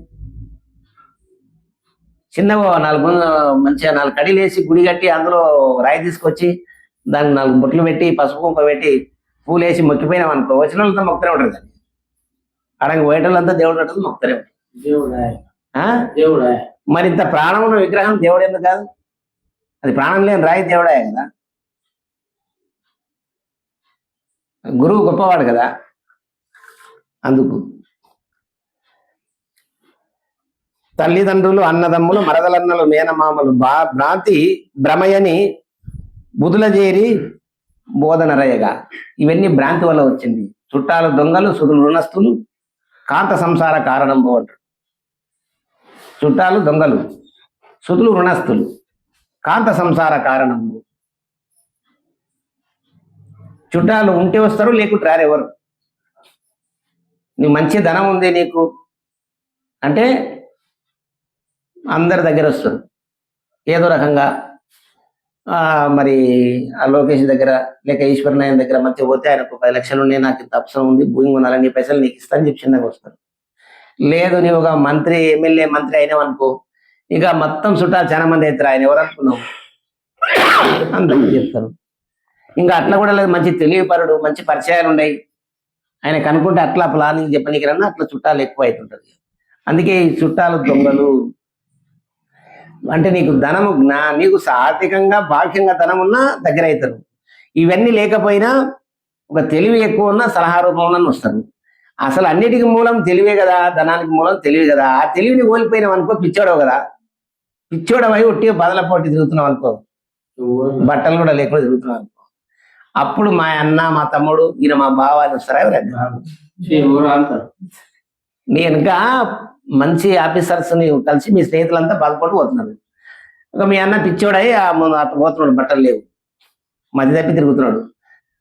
చిన్నగా మంచిగా 4 కడీలు వేసి గుడి కట్టి అందులో రాయి తీసుకొచ్చి దానికి 4 బొట్లు పెట్టి పసుపు కుంకుమ పెట్టి పూలు వేసి మొక్కిపోయినాం అనుకో, వచ్చిన వాళ్ళంతా మొక్కుతూనే ఉంటుంది. దాన్ని అడగ పోయేటోళ్ళంతా దేవుడు ఉంటుంది, మొక్కుతూనే ఉంటుంది. దేవుడా మరి ఇంత ప్రాణం ఉన్న విగ్రహం దేవుడు ఎందుకు కాదు? అది ప్రాణం లేని రాయి దేవుడే కదా. గురువు గొప్పవాడు కదా. అందుకు తల్లిదండ్రులు, అన్నదమ్ములు, మరదలన్నలు, మేనమామలు భ్రాంతి భ్రమయని బుధుల చేరి బోధనరయగా. ఇవన్నీ భ్రాంతి వల్ల వచ్చింది. చుట్టాలు దొంగలు, సుతులు రుణస్థులు, కాంత సంసార కారణం అంటాడు. చుట్టాలు దొంగలు, సుతులు రుణస్థులు, కాంత సంసార కారణము. చుట్టాలు ఉంటే వస్తారు, లేకుంటే రారు ఎవరు. నీకు మంచి ధనం ఉంది నీకు అంటే అందరి దగ్గర వస్తారు ఏదో రకంగా. మరి ఆ లోకేష్ దగ్గర లేక ఈశ్వరనాయన దగ్గర మంచిగా పోతే ఆయనకు 10 లక్షలు ఉన్నాయి, నాకు ఇంత అవసరం ఉంది, భూమి కొనాలని, నీ పైసలు నీకు ఇస్తాను చెప్పి చిన్నగా వస్తారు. లేదు నీవు ఒక మంత్రి, ఎమ్మెల్యే, మంత్రి అయినావు అనుకో, ఇక మొత్తం చుట్టాలు చాలా మంది అవుతారు. ఆయన ఎవరు అనుకున్నావు అందరూ చెప్తారు. ఇంకా అట్లా కూడా లేదు, మంచి తెలివిపరుడు, మంచి పరిచయాలు ఉన్నాయి, ఆయనకు అనుకుంటే అట్లా ప్లానింగ్ చెప్పనీకి రన్నా అట్లా చుట్టాలు ఎక్కువ అవుతుంటది. అందుకే ఈ చుట్టాలు దొంగలు. అంటే నీకు ధనము నీకు ఆర్థికంగా బాహ్యంగా ధనం ఉన్నా దగ్గర అవుతారు. ఇవన్నీ లేకపోయినా ఒక తెలివి ఎక్కువ ఉన్నా సలహా రూపంలో వస్తారు. అసలు అన్నిటికీ మూలం తెలివే కదా, ధనానికి మూలం తెలివి కదా. ఆ తెలివిని కోల్పోయినాం అనుకో పిచ్చోడవు కదా. పిచ్చోడమై ఒట్టిగా బదల పోటీ తిరుగుతున్నాం అనుకో, బట్టలు కూడా లేకుండా తిరుగుతున్నాం అనుకో, అప్పుడు మా అన్న మా తమ్ముడు ఈయన మా బావ అని వస్తారా ఎవరైనా? నీ వెనుక మంచి ఆఫీసర్స్ ని కలిసి మీ స్నేహితులంతా బాధపడి పోతున్నారు. ఇక మీ అన్న పిచ్చోడై అటు పోతున్నాడు, బట్టలు లేవు, మధ్య తప్పి తిరుగుతున్నాడు.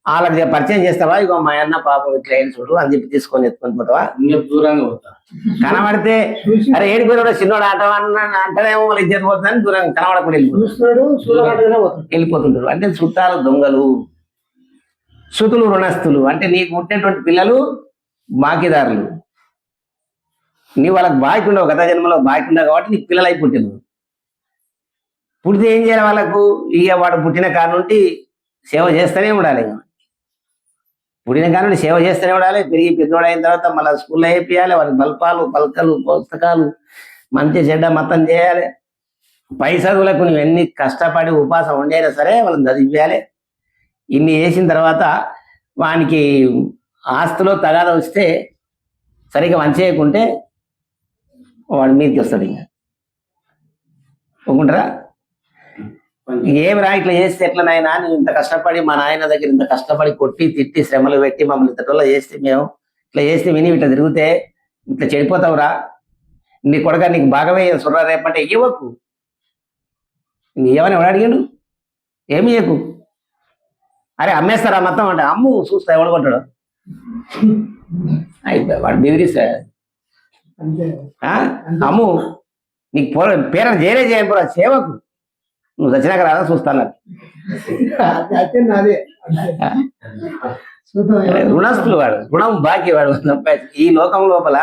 వాళ్ళకి పరిచయం చేస్తావా, ఇగో మా అన్న పాపం ఇట్లా అయిన చూడు అని చెప్పి తీసుకొని ఎత్తుకొని పోతావా? దూరంగా పోతా. కనబడితే అరే ఏడిపోయినాడు చిన్నోడు ఆట అంటేనేమో వాళ్ళు ఇద్దరు పోతుందని దూరంగా కనబడకుండా చూస్తున్నాడు చూడబట్టుగానే పోతాడు. వెళ్ళిపోతుంటారు. అంటే చుట్టాలు దొంగలు, సుతులు రుణస్తులు. అంటే నీకు పుట్టినటువంటి పిల్లలు బాకీదారులు. నీ వాళ్ళకి బాకీ ఉండవు, గత జన్మలో బాకీ ఉండవు కాబట్టి నీకు పిల్లలు అయి పుట్టినవు. పుడితే ఏం చేయాలి వాళ్ళకు? ఇక వాడు పుట్టిన కాడ నుండి సేవ చేస్తూనే ఉండాలి. పుట్టిన కాడ నుండి సేవ చేస్తూనే ఉండాలి. పెరిగి పెద్దోడు అయిన తర్వాత మళ్ళీ స్కూల్లో వేపియాలి. వాళ్ళకి బల్పాలు పలకలు పుస్తకాలు మంచి చెడ్డ మొత్తం చేయాలి. పై చదువులకు నువ్వు ఎన్ని కష్టపడి ఉపాసం ఉండైనా సరే వాళ్ళని చదివియాలి. ఇన్ని చేసిన తర్వాత వానికి ఆస్తిలో తగాదా వస్తే సరిగ్గా మంచియకుంటే వాడి మీదకి వస్తాడు. ఇంకా ఒప్పుకుంటారా? ఏమిరా ఇట్లా చేస్తే ఎట్లనైనా నువ్వు ఇంత కష్టపడి మా నాయన దగ్గర ఇంత కష్టపడి కొట్టి తిట్టి శ్రమలు పెట్టి మమ్మల్ని ఇంతటోళ్ళ చేస్తే మేము ఇట్లా చేస్తే విని ఇట్లా తిరిగితే ఇట్లా చెడిపోతావురా, నీ కొడక నీకు బాగమే సుర్రా రేపంటే ఇవ్వకు. ఏమని ఎవడు అడిగాడు? ఏమి ఇవ్వకు. అరే అమ్మేస్తారా మొత్తం అంటే అమ్ము చూస్తా ఎవడు కొట్టాడు. అయిపోయి వాడు బెదిరిస్తా అమ్ము నీకు పేరు చేరే చేయను కూడా సేవకు నువ్వు చచ్చినాక రాదా చూస్తాను. రుణస్తులు వాడు, రుణం బాకీ వాడు. ఈ లోకం లోపల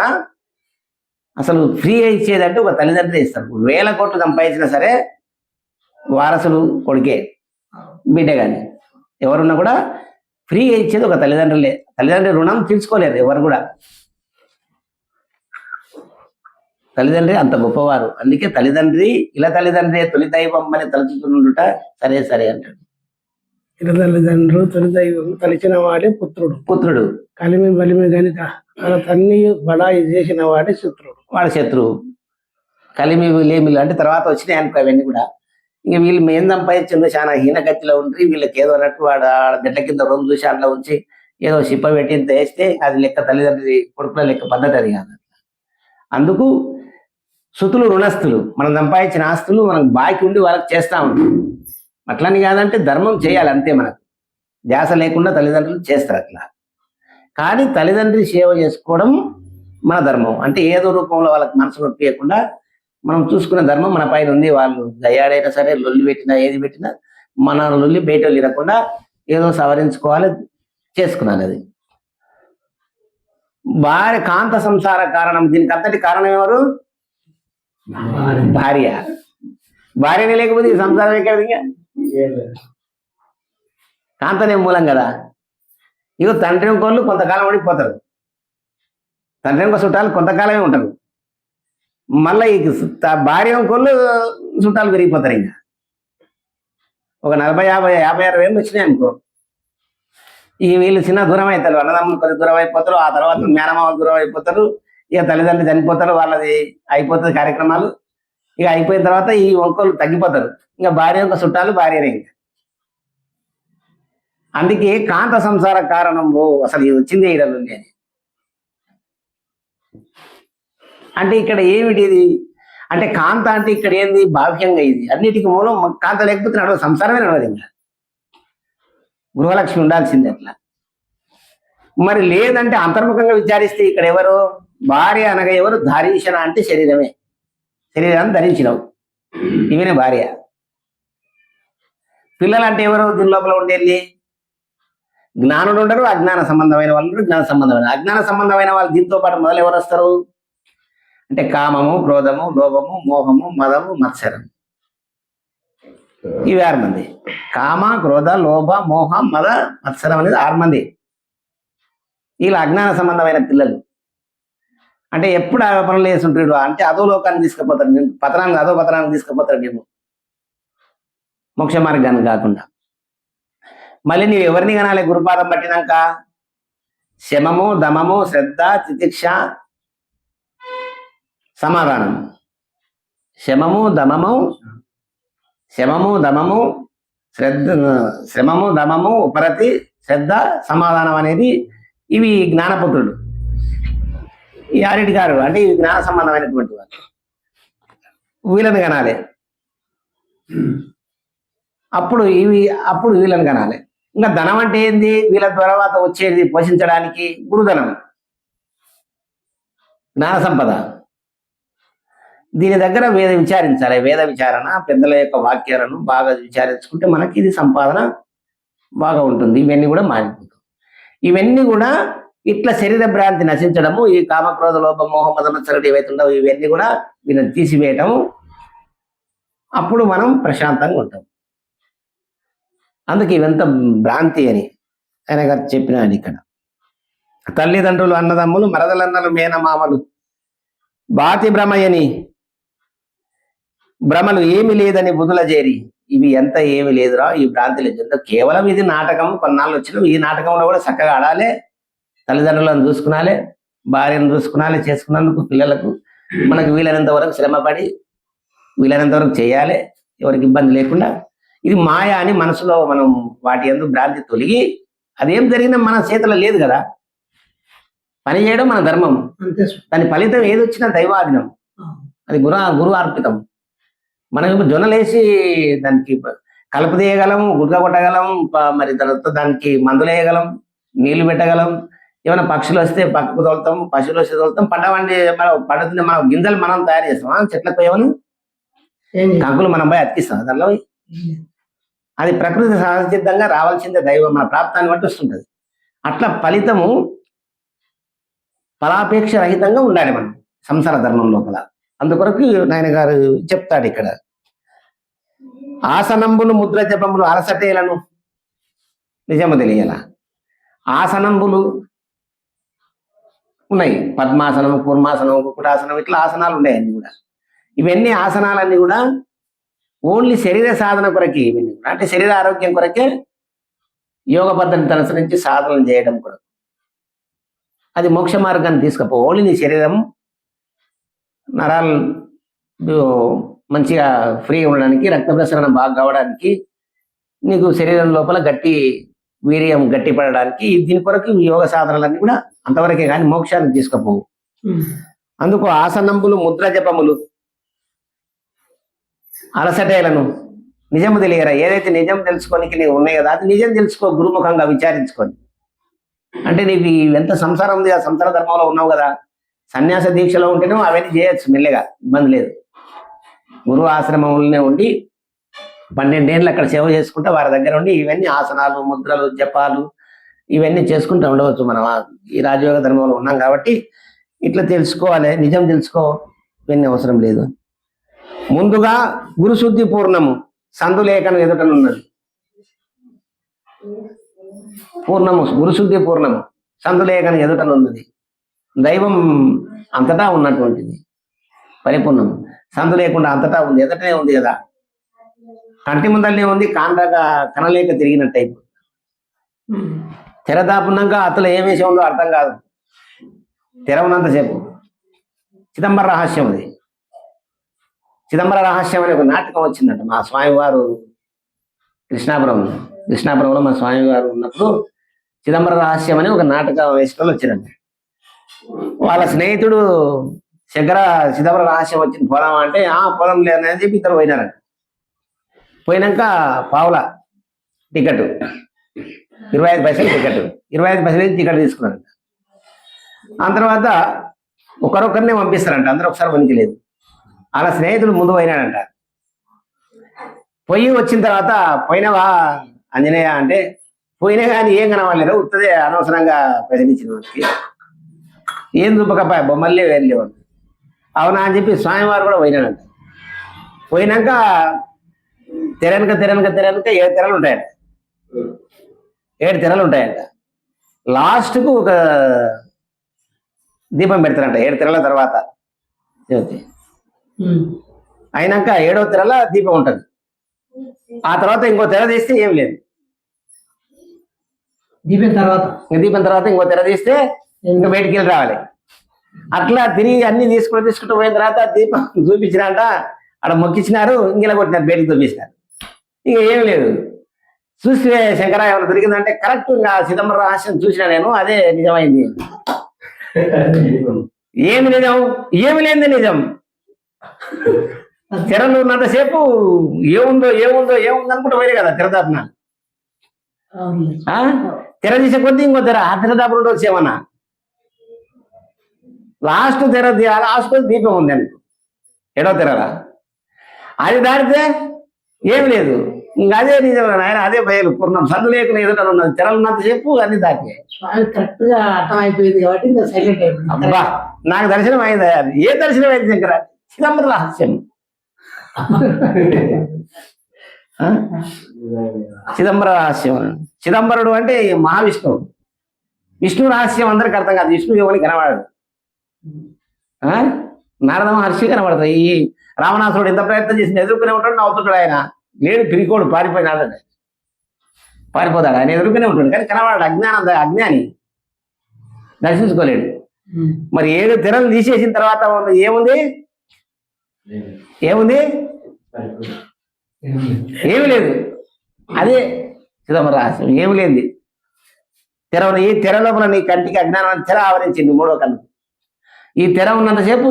అసలు ఫ్రీ ఇచ్చేదంటే ఒక తల్లిదండ్రులు ఇస్తారు. 1000 కోట్లు సంపాదించినా సరే వారసులు కొడుకే బిడ్డ కానీ ఎవరున్నా కూడా ఫ్రీ ఇచ్చేది ఒక తల్లిదండ్రులే. తల్లిదండ్రులు రుణం తీర్చుకోలేరు ఎవరు కూడా. తల్లిదండ్రి అంత గొప్పవారు. అందుకే తల్లిదండ్రి ఇలా తల్లిదండ్రి తొలి దైవం అని తలుచుకుంటుంట సరే సరే అంటాడు. ఇలా తల్లిదండ్రులు తొలి దైవం తలిచిన వాడే పుత్రుడు. కలిమి బలిమి గనుక తన తన్ని బడాయి చేసిన వాడే శత్రుడు. వాడు శత్రువు. కలిమి లేమిలు అంటే తర్వాత వచ్చినాయి అనుకో అవన్నీ కూడా. ఇంక వీళ్ళు మేము సంపాదించిండు చాలా హీనగతిలో ఉండి వీళ్ళకి ఏదో అన్నట్టు వాడు గడ్డ కింద రొమ్ము చూసి అందులో ఉంచి ఏదో సిప్ప పెట్టి ఇంత వేస్తే అది లెక్క తల్లిదండ్రి కొడుకుల లెక్క పద్ధతి అది కాదు. అందుకు సుతులు రుణస్తులు. మనం సంపాదించిన ఆస్తులు మనకు బాకీ ఉండి వాళ్ళకి చేస్తా ఉంటాం. అట్లని కాదంటే ధర్మం చేయాలి అంతే. మనకు ధ్యాస లేకుండా తల్లిదండ్రులు చేస్తారు అట్లా. కానీ తల్లిదండ్రి సేవ చేసుకోవడం మన ధర్మం. అంటే ఏదో రూపంలో వాళ్ళకి మనసు నొప్పియకుండా మనం చూసుకునే ధర్మం మన పైన ఉంది. వాళ్ళు దయ్యాడైనా సరే లొల్లి పెట్టినా ఏది పెట్టినా మన లొల్లి బయట వెళ్ళకుండా ఏదో సవరించుకోవాలి, చేసుకున్నాను. అది భార్య కాంత సంసార కారణం. దీనికి అంతటి కారణం ఎవరు? భార్య. భార్యనే లేకపోతే ఈ సంసారం ఎక్కడ? కాంతనే మూలం కదా. ఇగో తండ్రి ఇంకోళ్ళు కొంతకాలం పడిపోతారు, తండ్రి ఇంకో చుట్టాలు కొంతకాలమే ఉంటారు. మళ్ళీ ఈ భార్య ఇంకోళ్ళు చుట్టాలు పెరిగిపోతారు. ఇంకా ఒక 40-50-56 ఏళ్ళు వచ్చినాయి అనుకో, ఈ వీళ్ళు చిన్న దూరం అవుతారు, అన్నదమ్ములు కొద్ది దూరం అయిపోతారు. ఆ తర్వాత మేనమామలు దూరం అయిపోతారు. ఇక తల్లిదండ్రులు చనిపోతారు, వాళ్ళది అయిపోతుంది కార్యక్రమాలు. ఇక అయిపోయిన తర్వాత ఈ ఒక్కళ్ళు తగ్గిపోతారు. ఇంకా భార్య యొక్క చుట్టాలు భార్యనే. ఇంకా అందుకే కాంత సంసార కారణం అసలు ఇది వచ్చిందే ఈడలు అని. అంటే ఇక్కడ ఏమిటి ఇది అంటే కాంత అంటే ఇక్కడ ఏంది? బాహ్యంగా ఇది అన్నిటికీ మూలం. కాంత లేకపోతే నడవదు, సంసారమే నడవదు. ఇంకా గృహలక్ష్మి ఉండాల్సిందే అట్లా. మరి లేదంటే అంతర్ముఖంగా విచారిస్తే ఇక్కడ ఎవరు? భార్య అనగా ఎవరు? ధారీషణ అంటే శరీరమే. శరీరాన్ని ధరించినవు, ఇవనే భార్య. పిల్లలు అంటే ఎవరు? దీని లోపల ఉండేది జ్ఞానులు ఉండరు, అజ్ఞాన సంబంధమైన వాళ్ళు ఉండరు, జ్ఞాన సంబంధమైన. అజ్ఞాన సంబంధమైన వాళ్ళు దీంతో పాటు మొదలు ఎవరు వస్తారు అంటే కామము, క్రోధము, లోభము, మోహము, మదము, మత్సరం. ఇవి 6 మంది. కామ, క్రోధ, లోభ, మోహ, మద, మత్సరం అనేది 6 మంది. వీళ్ళు అజ్ఞాన సంబంధమైన పిల్లలు. అంటే ఎప్పుడు ఆ పనులు వేస్తుంటాడు అంటే అదో లోకాన్ని తీసుకుపోతాడు, నేను పతనాన్ని అదో పతనాన్ని తీసుకుపోతాడు. నేను మోక్ష మార్గాన్ని కాకుండా. మళ్ళీ నీవు ఎవరిని కనాలి? గురుపాదం పట్టినాక శమము దమము శ్రద్ధ తితిక్ష సమాధానం. శమము దమము శ్రమము దమము ఉపరతి శ్రద్ధ సమాధానం అనేది ఇవి జ్ఞానపుత్రుడు. ఈ ఆరిటి గారు అంటే ఇవి జ్ఞాన సంబంధమైనటువంటి వారు. వీళ్ళని కనాలి, అప్పుడు వీళ్ళని కనాలి. ఇంకా ధనం అంటే ఏంది? వీళ్ళ తర్వాత వచ్చేది పోషించడానికి గురుధనం, జ్ఞాన సంపద. దీని దగ్గర విచారించాలి. వేద విచారణ, పెద్దల యొక్క వాక్యాలను బాగా విచారించుకుంటే మనకి ఇది సంపాదన బాగా ఉంటుంది. ఇవన్నీ కూడా మారిపోతాయి. ఇవన్నీ కూడా ఇట్లా శరీర భ్రాంతి నశించడము, ఈ కామక్రోధ లోభ మోహ మద మత్సరాలు ఏవైతే ఉండవు ఇవన్నీ కూడా వీళ్ళని తీసివేయటము, అప్పుడు మనం ప్రశాంతంగా ఉంటాం. అందుకే ఇవంతా భ్రాంతి అని ఆయన గారు చెప్పినాడు. ఇక్కడ తల్లిదండ్రులు, అన్నదమ్ములు, మరదలన్నలు, మేనమామలు, బాతి భ్రమయని భ్రమలు ఏమి లేదని బుధుల చేరి, ఇవి ఎంత ఏమి లేదురా ఈ భ్రాంతి లేదు. ఎంత కేవలం ఇది నాటకం, కొన్నాళ్ళు వచ్చిన ఈ నాటకంలో కూడా చక్కగా ఆడాలి, తల్లిదండ్రులను చూసుకునాలి, భార్యను చూసుకునాలి, చేసుకున్నందుకు పిల్లలకు మనకు వీలైనంత వరకు శ్రమపడి వీలైనంత వరకు చేయాలి, ఎవరికి ఇబ్బంది లేకుండా. ఇది మాయ అని మనసులో మనం వాటి యందు భ్రాంతి తొలగి, అదేం జరిగినా మన చేతిలో లేదు కదా, పని చేయడం మన ధర్మం. దాని ఫలితం ఏది వచ్చినా దైవాధీనం, అది గురు అర్పితం. మనం ఇప్పుడు జొన్నలేసి దానికి కలుపు తీయగలం, గుడ్క కొట్టగలం, మరి తర్వాత దానికి మందులు వేయగలం, నీళ్లు పెట్టగలం, ఏమైనా పక్షులు వస్తే పక్కకు తోలుతాం, పశువులు వస్తే తోలుతాం, పండుతుంది మనం గింజలు మనం తయారు చేస్తాం, చెట్లకు ఏమని కంకులు మనం పోయి అతికిస్తాం దానిలో. అది ప్రకృతి సహజసిద్ధంగా రావాల్సిందే, దైవం మన ప్రాప్తాన్ని బట్టి వస్తుంటది. అట్లా ఫలితము ఫలాపేక్ష రహితంగా ఉండాలి మనం సంసార ధర్మం లోపల. అందుకొరకు నాయన గారు చెప్తాడు ఇక్కడ, ఆసనంబులు ముద్ర జపములు అలసటేలను నిజము తెలియాల. ఆసనంబులు ఉన్నాయి, పద్మాసనం, కూర్మాసనం, కుకుటాసనం, ఇట్లా ఆసనాలు ఉన్నాయి అన్ని కూడా. ఇవన్నీ ఆసనాలన్నీ కూడా ఓన్లీ శరీర సాధన కొరకే. ఇవన్నీ కూడా అంటే శరీర ఆరోగ్యం కొరకే యోగ పద్ధతిని అనుసరించి సాధనలు చేయడం కొరకు. అది మోక్ష మార్గాన్ని తీసుకపో. ఓన్లీ నీ శరీరం నరాలు మంచిగా ఫ్రీగా ఉండడానికి, రక్త ప్రసరణ బాగా కావడానికి, నీకు శరీరం లోపల వీర్యం గట్టి పడడానికి, దీని కొరకు యోగ సాధనలన్నీ కూడా అంతవరకే కానీ మోక్షాన్ని తీసుకపోవు. అందుకు ఆసనంబులు ముద్ర జపములు అలసటేలను నిజము తెలియరా. ఏదైతే నిజం తెలుసుకోనికి నీవు ఉన్నాయి కదా, అది నిజం తెలుసుకో, గురుముఖంగా విచారించుకొని. అంటే నీకు ఎంత సంసారం ఉంది, ఆ సంసార ధర్మంలో ఉన్నావు కదా, సన్యాస దీక్షలో ఉంటేనే అవన్నీ చేయొచ్చు మెల్లగా, ఇబ్బంది లేదు. గురువు ఆశ్రమంలోనే ఉండి 12 ఏళ్ళు అక్కడ సేవ చేసుకుంటా వారి దగ్గర ఉండి ఇవన్నీ ఆసనాలు, ముద్రలు, జపాలు ఇవన్నీ చేసుకుంటూ ఉండవచ్చు. మనం ఈ రాజయోగ ధర్మంలో ఉన్నాం కాబట్టి ఇట్లా తెలుసుకోవాలి, నిజం తెలుసుకో, ఇవన్నీ అవసరం లేదు. ముందుగా గురుశుద్ధి పూర్ణము సందులేఖను ఎదుటనున్నది. పూర్ణము గురుశుద్ధి పూర్ణము సందులేఖను ఎదుటనున్నది. దైవం అంతటా ఉన్నటువంటిది, పరిపూర్ణం. సందు లేకుండా అంతటా ఉంది, ఎదటనే ఉంది కదా, కంటి ముందరనే ఉంది, కనలేక తిరిగినట్టు అయిపోతుంది. తెర దాపున్నాక అతను ఏం విషయం ఉందో అర్థం కాదు, తెర ఉన్నంతసేపు. చిదంబర రహస్యం అది. చిదంబర రహస్యం అనే ఒక నాటకం వచ్చిందంట మా స్వామివారు కృష్ణాపురంలో మా స్వామివారు ఉన్నప్పుడు చిదంబర రహస్యం అని ఒక నాటకం వేసుకొని వచ్చిందంట. వాళ్ళ స్నేహితుడు శంకర చిదంబర రహస్యం వచ్చింది పోదామా అంటే, పోదాం లేదని చెప్పి ఇద్దరు పోయినారంట. పోయినాక పావుల టికెట్ 25 పైసలు టికెట్, 25 పైసలు టికెట్ తీసుకున్నారంట. ఆ తర్వాత ఒకరొకరినే పంపిస్తారంట, అందరూ ఒకసారి వణికిలేదు. అలా స్నేహితుడు ముందు పోయినాడంట. పోయి వచ్చిన తర్వాత, పోయినావా ఆంజనేయ అంటే, పోయినా కానీ ఏం కనవాలేరు, ఉత్తదే అనవసరంగా పైసలు ఇచ్చిన వాడికి, ఏం చూపకపోయా బొమ్మల్లే వెళ్ళేవాడు. అవునా అని చెప్పి స్వామివారు కూడా పోయినాడంట. పోయినాక తెరనక 7 తెరలు ఉంటాయంట. 7 తెరలు ఉంటాయంట. లాస్ట్కు ఒక దీపం పెడతారంట 7 తెరల తర్వాత జ్యోతి అయినాక 7వ తెరల దీపం ఉంటుంది. ఆ తర్వాత ఇంకో తెర తీస్తే ఏం లేదు. దీపం తర్వాత ఇంక దీపం తర్వాత ఇంకో తెర తీస్తే ఇంకా బయటికి వెళ్ళి రావాలి. అట్లా తిరిగి అన్ని తీసుకుంటూ పోయిన తర్వాత దీపం చూపించినాక అక్కడ మొక్కిచ్చినారు, ఇంగిలా కొట్టినారు, బయటికి చూపించినారు. ఇక ఏం లేదు. చూస్తే శంకర ఏమైనా దొరికిందంటే కరెక్ట్ ఇంకా చిదంబరం రహస్యం చూసినా నేను, అదే నిజమైంది. ఏమి నిజం? ఏమి లేనిది నిజం. తెరలు ఉన్నంతసేపు ఏముందో అనుకుంటూ పోయి కదా తెరదాపున. తెర తీసే కొద్దీ ఇంకో తెర, ఆ తెరదాపు నుండి వచ్చేమన్నా లాస్ట్ తెర లాస్ట్ దీపం ఉంది అనుకో, ఏడో తెరలా అది దాటితే ఏమి లేదు. ఇంకా అదే నిజం ఆయన, అదే బయలు పూర్ణం. సందు లేకుండా ఎదుట ఉన్నది, తెరలు ఉన్నంతసేపు అన్ని దాటి కరెక్ట్ గా అర్థం అయిపోయింది కాబట్టి ఇంకా సైలెంట్ అయిపోయింది. అబ్బా నాకు దర్శనం అయింది. అది ఏ దర్శనం అయింది శంకర? చిదంబర రహస్యం. చిదంబర రహస్యం. చిదంబరుడు అంటే మహావిష్ణువు. విష్ణు రహస్యం అందరికి అర్థం కాదు. విష్ణువు ఎవరికి కనబడడు. నారద మహర్షి కనబడతాయి. ఈ రావణాసురుడు ఎంత ప్రయత్నం చేసి ఎదుర్కొనే ఉంటాడు, నవ్వుతుంటాడు. ఆయన లేడు, పిరికోడు, పారిపోయినాడు. పారిపోతాడు, ఆయన ఎదుర్కొనే ఉంటాడు కానీ కనబడాడు. అజ్ఞాని దర్శించుకోలేడు. మరి 7 తెరలు తీసేసిన తర్వాత ఏముంది? ఏమి లేదు. అదే చిదంబర రహస్యం. ఏమి లేనిది ఈ తెర లోపల నీ కంటికి అజ్ఞానం తెర ఆవరించింది, 3వ కన్ను. ఈ తెర ఉన్నంతసేపు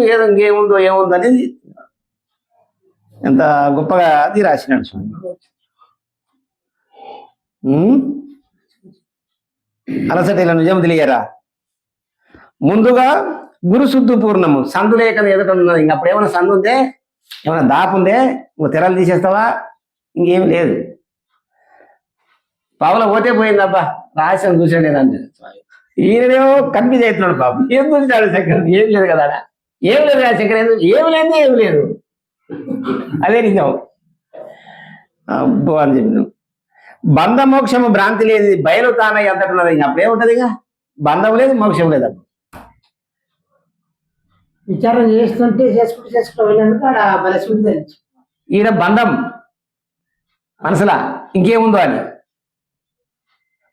ఏముందో అనేది ఎంత గొప్పగా అది రాసినాడు స్వామి. అలసటిల నిజం తెలియరా? ముందుగా గురుశుద్ధి పూర్ణము. సందు లేక ఎదుట ఉన్నది. ఇంక అప్పుడు ఏమైనా సందు ఉందే, ఏమైనా దాపుందే, ఇంకో తెరలు తీసేస్తావా? ఇంకేమి లేదు. పావుల పోతే పోయిందబ్బా, రహస్యం చూసాడు నేను. ఈయననేమో కన్ఫ్యూజ్ అవుతున్నాడు బాబు. ఏం చూసినాడు శంకర్? ఏం లేదు కదా, ఏం లేదు కదా శంకర్. ఏమి లేదు. అదే నిజం. అబ్బో అని చెప్పినాం. బంధ మోక్షము భ్రాంతి లేదు, బయలు తానై అంతటున్నది. ఇంక అప్పుడేముంటది? ఇక బంధం లేదు, మోక్షం లేదు. అప్పుడు విచారం చేసుకుంటూ వెళ్ళాక ఈయన బంధం మనసులా ఇంకేముందో అని.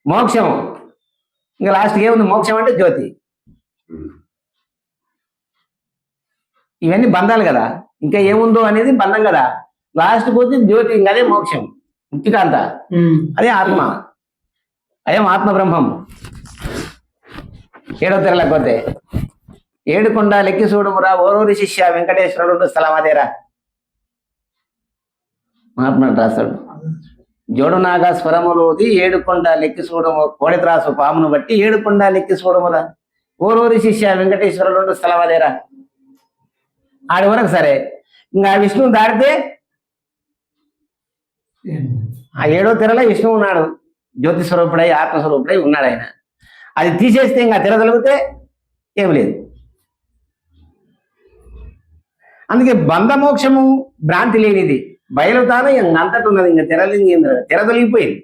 మోక్షం ఇంకా లాస్ట్కి ఏముంది? మోక్షం అంటే జ్యోతి. ఇవన్నీ బంధాలు కదా, ఇంకా ఏముందో అనేది బంధం కదా. లాస్ట్ పోతే జ్యోతి, ఇంకా అదే మోక్షం, ముక్తికాంత, అదే ఆత్మ, అయం ఆత్మ బ్రహ్మం. 7వ తెరలకు పోతే 7 కొండ లెక్కి చూడమురా ఓరూరి శిష్య వెంకటేశ్వరుడు స్థలమాదేరా. మహాత్మ రాస్తాడు. జోడునాగా స్వరములోది 7 కొండ లెక్కి చూడము కోడెత్రాసు పామును బట్టి 7 కొండ లెక్కి చూడమురా ఓరూరి శిష్య వెంకటేశ్వరుడు స్థలమాదేరా. ఆడి వరకు సరే. ఇంకా విష్ణువు దాటితే ఆ 7వ తెరలో విష్ణువు ఉన్నాడు, జ్యోతి స్వరూపుడై ఆత్మస్వరూపుడై ఉన్నాడు ఆయన. అది తీసేస్తే ఇంకా తెర తొలగితే ఏమి లేదు. అందుకే బంధమోక్షము భ్రాంతి లేనిది, బయలుతాను అంతటి ఉన్నది. ఇంకా తెర తొలగిపోయింది.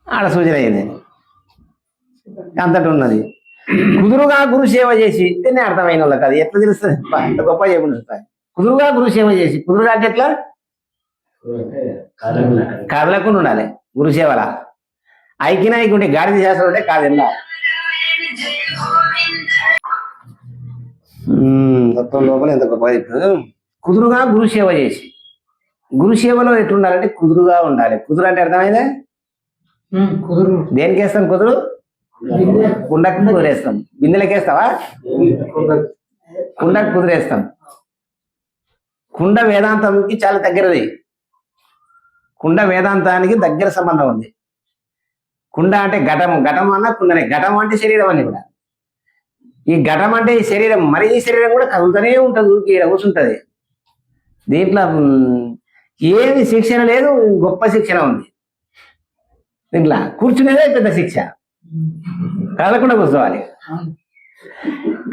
ఆడ సూచన అయింది, అంతటి ఉన్నది. కుదురుగా గురు సేవ చేసి తినే అర్థమైన వాళ్ళకి అది ఎట్లా తెలుస్తుంది? అంత గొప్ప చెప్పిస్తాయి. కుదురుగా గురు సేవ చేసి, కుదురుగా అంటే ఎట్లా? కదలకుండా ఉండాలి గురు సేవలా. ఐక్యనాయకుంటే గాడిద శాస్త్రం అంటే కాదు. ఎలా మొత్తం లోపల ఎంత గొప్ప కుదురుగా గురు సేవ చేసి. గురు సేవలో ఎట్లుండాలంటే కుదురుగా ఉండాలి. కుదురు అంటే అర్థమైందా? కుదురు దేనికి వేస్తాం? కుదురు కుండకు కుదిరేస్తాం. బిందెలకి వేస్తావా? కుండకు కుదిరేస్తాం. కుండ వేదాంతానికి చాలా దగ్గరది. కుండ వేదాంతానికి దగ్గర సంబంధం ఉంది. కుండ అంటే ఘటము, ఘటం అన్న కుండనే. ఘటం అంటే శరీరం అని కూడా. ఈ ఘటం అంటే ఈ శరీరం, మరి ఈ శరీరం కూడా కదులుతూనే ఉంటుంది, ఈడ కూర్చుంటది. దీంట్లో ఏమి శిక్షణ లేదు, గొప్ప శిక్షణ ఉంది దీంట్లో. కూర్చునేదే పెద్ద శిక్ష, కదలకుండా కూర్చోవాలి.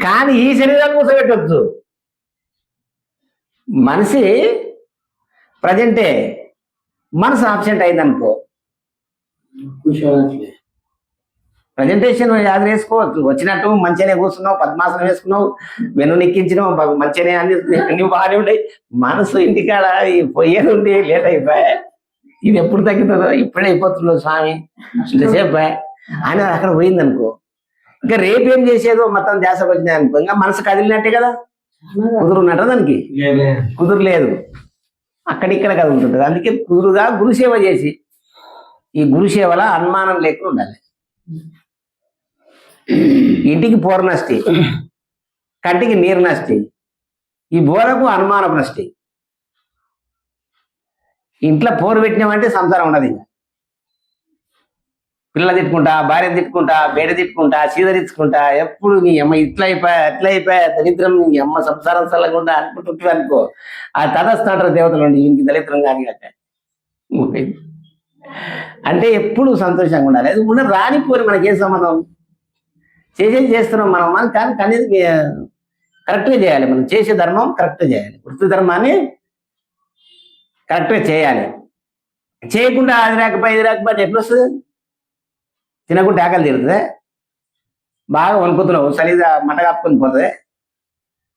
కానీ ఈ శరీరాన్ని కూర్చోబెట్టవచ్చు. మనిషి ప్రజెంటే, మనసు ఆబ్సెంట్ అయిందనుకో, ప్రజెంటేషన్ యాద వేసుకోవచ్చు. వచ్చినట్టు మంచిగానే కూర్చున్నావు, పద్మాసనం వేసుకున్నావు, వెన్ను నెక్కించినావు, మంచిగానే అన్ని నువ్వు బాగానే ఉంటాయి. మనసు ఇంటికాడ పోయేది ఉండి లేట్ అయిపోయా. ఇది ఎప్పుడు తగ్గుతుందో ఇప్పుడే అయిపోతుందో స్వామి ఇంతసేపు ఆయన అక్కడ పోయింది అనుకో, ఇంకా రేపు ఏం చేసేదో మొత్తం ధ్యాసకు వచ్చినాయి అనుకో, ఇంకా మనసు కదిలినట్టే కదా, కుదురున్నట్ట దానికి కుదురులేదు, అక్కడిక్కడ కదులుతుంటది. అందుకే కుదురుగా గురుసేవ చేసి, ఈ గురుసేవల అనుమానం లేకుండా ఉండాలి. ఇంటికి పోరు నష్టి, కంటికి నీరు నష్టి, ఈ బోరకు అనుమానపు నష్టి. ఇంట్లో పోరు పెట్టినామంటే సంసారం ఉండదు. ఇంకా పిల్లలు తిట్టుకుంటా, భార్య తిట్టుకుంటా, బేడ తిట్టుకుంటా, చీదరించుకుంటా, ఎప్పుడు నీ అమ్మ ఇట్లా అయిపోయా అట్లా అయిపోయా దరిద్రం, నీ అమ్మ సంసారం చల్లకుండా అనుకుంటుంది అనుకో, ఆ తదస్థాంటారు దేవతలు ఉండి ఇంటికి దరిద్రం కానీ అంటే ఎప్పుడు సంతోషంగా ఉండాలి. అది ఉన్న రానిపోరు, మనకేం సంబంధం, చేసేది చేస్తున్నాం మనం కానీ అనేది కరెక్ట్గా చేయాలి. మనం చేసే ధర్మం కరెక్ట్గా చేయాలి, వృత్తి ధర్మాన్ని కరెక్ట్గా చేయాలి. చేయకుండా అది రాకపోయి ఇది రాకపోతే ఎట్లా వస్తుంది? తినకుండా ఆకలి తీరుతుంది, బాగా వణుకుతున్నావు, చలిగా మంట కాపుకొని పోతుంది,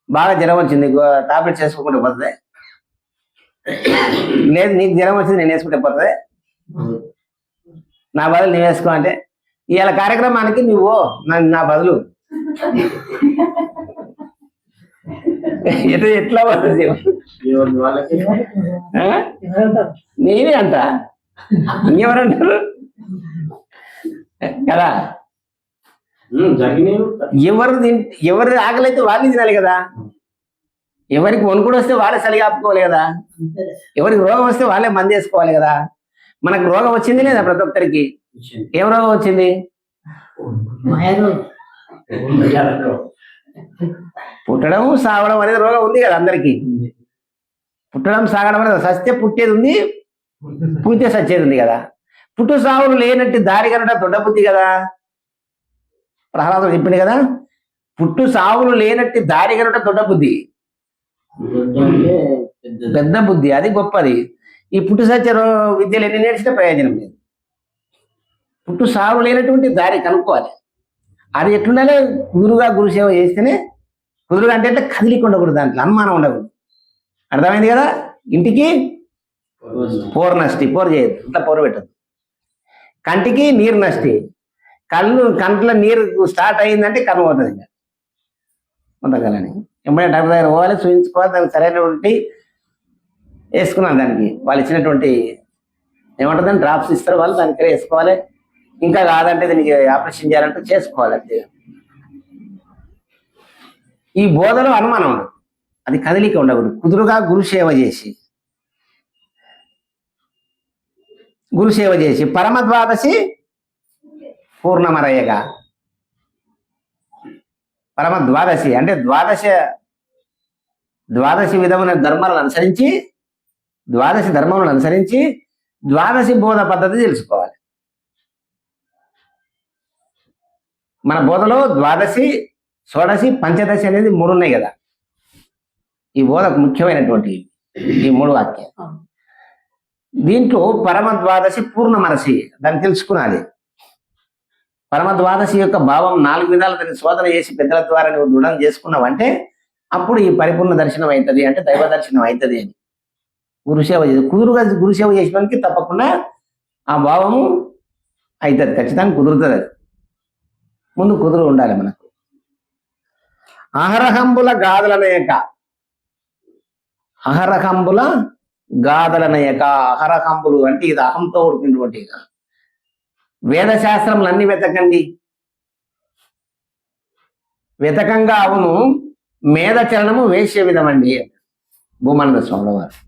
బాగా జ్వరం వచ్చింది టాబ్లెట్స్ వేసుకోకుండా పోతుంది, లేదు నీకు జ్వరం వచ్చింది నేను వేసుకుంటే పోతుంది, నా బదులు నేను వేసుకో అంటే ఇవాళ కార్యక్రమానికి నువ్వు నా బదులు ఎట్లా పడుతుంది? నేనే అంట, ఇంకెవరంటారు కదా. ఎవరి ఆకలి అయితే వాళ్ళు తినాలి కదా, ఎవరికి వణుకుడు వస్తే వాళ్ళే చలి ఆపుకోవాలి కదా, ఎవరికి రోగం వస్తే వాళ్ళే మంది వేసుకోవాలి కదా. మనకు రోగం వచ్చింది లేదా? ప్రతి ఒక్కరికి ఏం రోగం వచ్చింది? పుట్టడం సాగడం అనేది రోగం ఉంది కదా అందరికి. పుట్టడం సాగడం అనేది సస్తే పుట్టేది ఉంది, పుట్టే సచ్చేది ఉంది కదా. పుట్టు సాగులు లేనట్టు దారి కనట దొడ్డబుద్ధి కదా. ప్రహ్లాదుడు చెప్పింది కదా, పుట్టు సాగులు లేనట్టు దారి కనట దొడ్డబుద్ధి, పెద్ద బుద్ధి, అది గొప్పది. ఈ పుట్టు సత్య విద్యలు ఎన్ని నేర్చినా ప్రయోజనం లేదు. పుట్టు సాగు లేనటువంటి దారి కనుక్కోవాలి. అది ఎట్లుండాలి? కుదురుగా గురుసేవ చేస్తేనే, కుదురుగా అంటే కదిలికి ఉండకూడదు, దాంట్లో అనుమానం ఉండకూడదు. అర్థమైంది కదా. ఇంటికి పోరు నష్టి, పోరు చేయదు, ఇంట్లో పోరు పెట్టదు. కంటికి నీరు నష్టి, కంట్లో నీరు స్టార్ట్ అయిందంటే కన్ను పోతుంది. ఇంకా పొందగలని ఎప్పుడైనా డాక్టర్ దగ్గర పోవాలి, చూపించుకోవాలి, దానికి సరైనటువంటి వేసుకున్నాను. దానికి వాళ్ళు ఇచ్చినటువంటి ఏమంటుందని డ్రాప్స్ ఇస్తారు, వాళ్ళు దానికి వేసుకోవాలి. ఇంకా కాదంటే దీనికి ఆపరేషన్ చేయాలంటే చేసుకోవాలి. అంతే. ఈ బోధలో అనుమానం ఉండదు, అది కదిలిక ఉండకూడదు. కుదురుగా గురుసేవ చేసి పరమ ద్వాదశి పూర్ణమరయ్యగా. పరమ ద్వాదశి అంటే ద్వాదశి విధమైన ధర్మాలను అనుసరించి, ద్వాదశి ధర్మములను అనుసరించి ద్వాదశి బోధ పద్ధతి తెలుసుకోవాలి. మన బోధలో ద్వాదశి, షోడశి, పంచదశి అనేది 3 ఉన్నాయి కదా. ఈ బోధకు ముఖ్యమైనటువంటి ఈ 3 వాక్యాలు. దీంట్లో పరమ ద్వాదశి పూర్ణమనసి దాన్ని తెలుసుకున్నది. పరమ ద్వాదశి యొక్క భావం 4 విధాలు దాన్ని శోధన చేసి పెద్దల ద్వారా నువ్వు దృఢం చేసుకున్నావంటే అప్పుడు ఈ పరిపూర్ణ దర్శనం అవుతుంది, అంటే దైవ దర్శనం అవుతుంది అని. గురుసేవ చేసి కుదురుగా గురుసేవ చేసినానికి తప్పకుండా ఆ భావము అవుతుంది, ఖచ్చితంగా కుదురుతుంది. అది ముందు కుదురు ఉండాలి మనకు. అహరహంబుల గాదలనయక, అహరహంబుల గాదలనయక. అహరహంబులు అంటే ఇది అహంతో ఉడికినటువంటి. వేదశాస్త్రములన్నీ వెతకండి, వెతకంగా అవును మేధ చలనము వేశ్య విధమండి భూమానంద స్వామి వారు.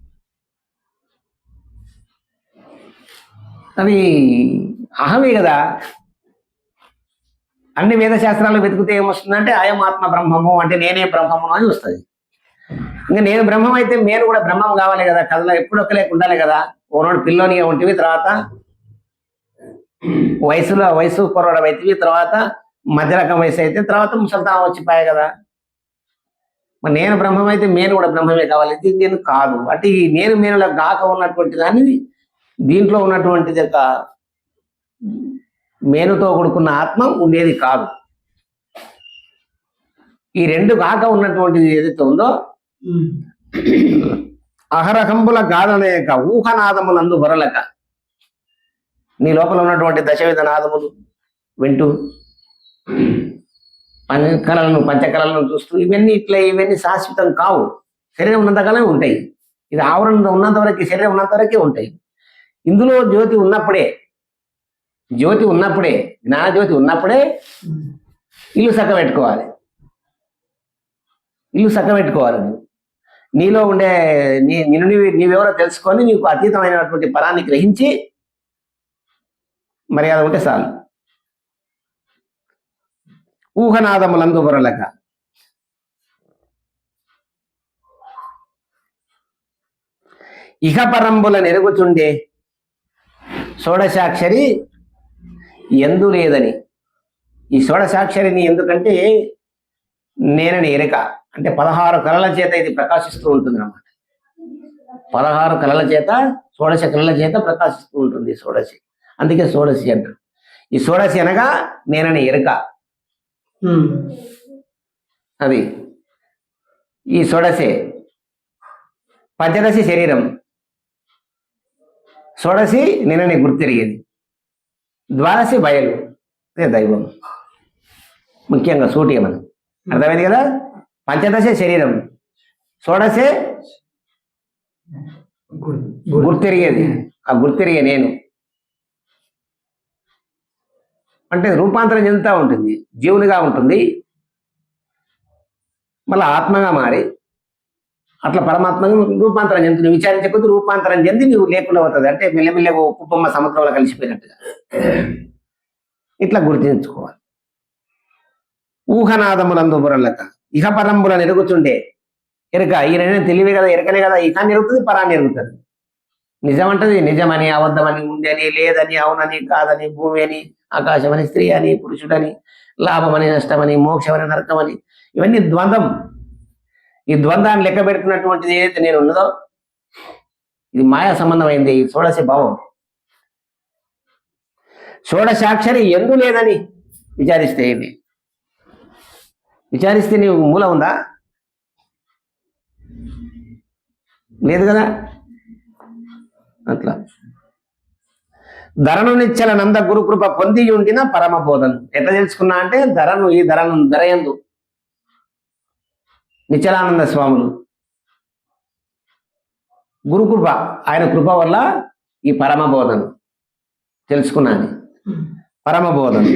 అది అహమే కదా. అన్ని వేదశాస్త్రాలు వెతికితే ఏమొస్తుందంటే అయం ఆత్మ బ్రహ్మము అంటే నేనే బ్రహ్మము అని వస్తుంది. ఇంకా నేను బ్రహ్మం అయితే నేను కూడా బ్రహ్మం కావాలి కదా, కథలో ఎప్పుడు ఒక్కలేక ఉండాలి కదా. ఓనాడు పిల్లోనిగా ఉంటివి, తర్వాత వయసు కుర్రాడు అవుతుంది, తర్వాత మధ్య రకం వయసు అయితే తర్వాత ముసల్తానం వచ్చిపోయాయి కదా. మరి నేను బ్రహ్మం అయితే నేను కూడా బ్రహ్మమే కావాలి, ఇది నేను కాదు. అంటే ఈ నేను మేనులో గాక ఉన్నటువంటి దాన్ని దీంట్లో ఉన్నటువంటిది యొక్క మేనుతో కూడుకున్న ఆత్మ ఉండేది కాదు. ఈ 2 గాక ఉన్నటువంటిది ఏదైతే ఉందో అహరహంబుల గాదనేక ఊహనాదములందు బొరలక. నీ లోపల ఉన్నటువంటి దశవిధ నాదములు వింటూ పంచకళలను చూస్తూ ఇవన్నీ శాశ్వతం కావు. శరీరం ఉన్నంతకాలం ఉంటాయి. ఇది ఆవరణ ఉన్నంత వరకు, శరీరం ఉన్నంత వరకే ఉంటాయి. ఇందులో జ్యోతి ఉన్నప్పుడే జ్ఞానజ్యోతి ఉన్నప్పుడే ఇల్లు చక్కబెట్టుకోవాలి. నీలో ఉండే నీవెవరో తెలుసుకొని నీకు అతీతమైనటువంటి పరాన్ని గ్రహించి మర్యాద ఉంటే చాలు. ఊహనాదములందు బొరలక ఇహపరంబుల నెరుగుచుండే షోడశాక్షరి ఎందు లేదని. ఈ షోడశాక్షరిని ఎందుకంటే నేనని ఎరుక అంటే 16 కళల చేత ఇది ప్రకాశిస్తూ ఉంటుంది అన్నమాట. 16 కళల చేత, షోడశ కళల చేత ప్రకాశిస్తూ ఉంటుంది షోడశి. అందుకే షోడశి అంటారు. ఈ షోడశి అనగా నేనని ఎరుక. అది ఈ షోడశే. పంచదశి శరీరం, షోడశి నేనని గుర్తిరిగేది, ద్వాదశి బయలు అదే దైవం. ముఖ్యంగా సూటియమని అర్థమైంది కదా. పంచదశ శరీరం, షోడశే గుర్తిరిగేది. ఆ గుర్తిరిగే నేను అంటే రూపాంతరం చెందుతూ ఉంటుంది, జీవునిగా ఉంటుంది, మళ్ళీ ఆత్మగా మారి అట్లా పరమాత్మగా రూపాంతరం చెందుతుంది. విచారించే కొద్ది రూపాంతరం చెంది నువ్వు లేకుండా అవుతుంది. అంటే మెల్లమెల్లగా ఉప్పమ్మ సముద్రంలో కలిసిపోయినట్టుగా ఇట్లా గుర్తించుకోవాలి. ఊహనాదములందు బుర్రలక ఇహపరంబుల ఎరుగుతుండే ఎరుక. ఈయన తెలివే కదా, ఎరకనే కదా. ఇహాన్ని ఎరుగుతుంది, పరాన్ని ఎరుగుతుంది. నిజమంటది నిజమని, అబద్ధమని, ఉందని, లేదని, అవునని, కాదని, భూమి అని, ఆకాశం అని, స్త్రీ అని, పురుషుడని, లాభమని, నష్టమని, మోక్షమని, నరకమని, ఇవన్నీ ద్వంద్వం. ఈ ద్వంద్వాన్ని లెక్క పెడుతున్నటువంటిది ఏదైతే నేను ఉన్నదో ఇది మాయా సంబంధమైంది. ఈ షోడశ భావం. షోడశాక్షరి ఎందు లేదని విచారిస్తే ఇది విచారిస్తే నీవు మూల ఉందా? లేదు కదా. అట్లా ధరను నిచ్చల నంద గురుకృప పొంది ఉండిన పరమ బోధను ఎట్లా తెలుసుకున్నా అంటే ఈ ధరయందు నిచ్చలానంద స్వాములు గురుకృప, ఆయన కృప వల్ల ఈ పరమ బోధను తెలుసుకున్నాను. పరమ బోధను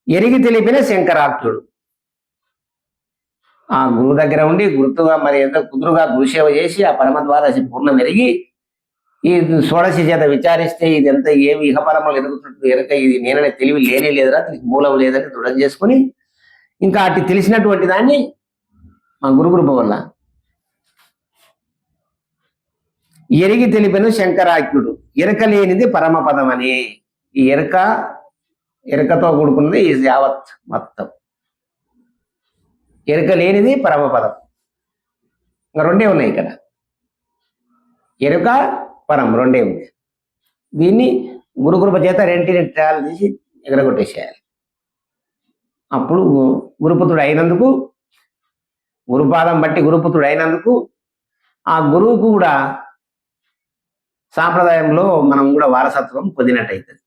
ఎరిగి తెలిపిన శంకరాక్షుడు ఆ గురువు దగ్గర ఉండి గుర్తుగా మరి ఎంత కుదురుగా గురుసేవ చేసి ఆ పరమ ద్వాదశి పూర్ణం ఎరిగి ఈ షోడశి చేత విచారిస్తే ఇది ఎంత ఏమి ఇహపరమలు ఎరుగుతుంటుంది ఎరక, ఇది నేననే తెలివి లేనే లేదురా, దీనికి మూలం లేదని దృఢం చేసుకుని ఇంకా అటు తెలిసినటువంటి దాన్ని మా గురుకృప వల్ల ఎరిగి తెలిపిన శంకరాఖ్యుడు ఎరక లేనిది పరమపదం అని. ఈ ఎరకతో కూడుకున్నది ఈ యావత్ మొత్తం. ఎరక లేనిది పరమపదం. ఇంకా రెండే ఉన్నాయి ఇక్కడ, ఎరుక పరం రెండే ఉంది. దీన్ని గురుకృప చేత రెంటిని ట్రాలు తీసి ఎగరగొట్టేసేయాలి. అప్పుడు గురుపుత్రుడు అయినందుకు, గురుపాదం బట్టి గురుపుత్రుడు అయినందుకు ఆ గురువుకు కూడా సాంప్రదాయంలో మనం కూడా వారసత్వం పొందినట్టయితుంది.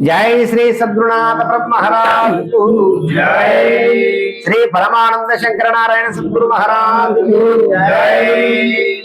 జై శ్రీ సద్గురునాథ బ్రహ్మహరాజ్, జై శ్రీ పరమానంద శంకరనారాయణ సద్గురు మహారాజ్, జై.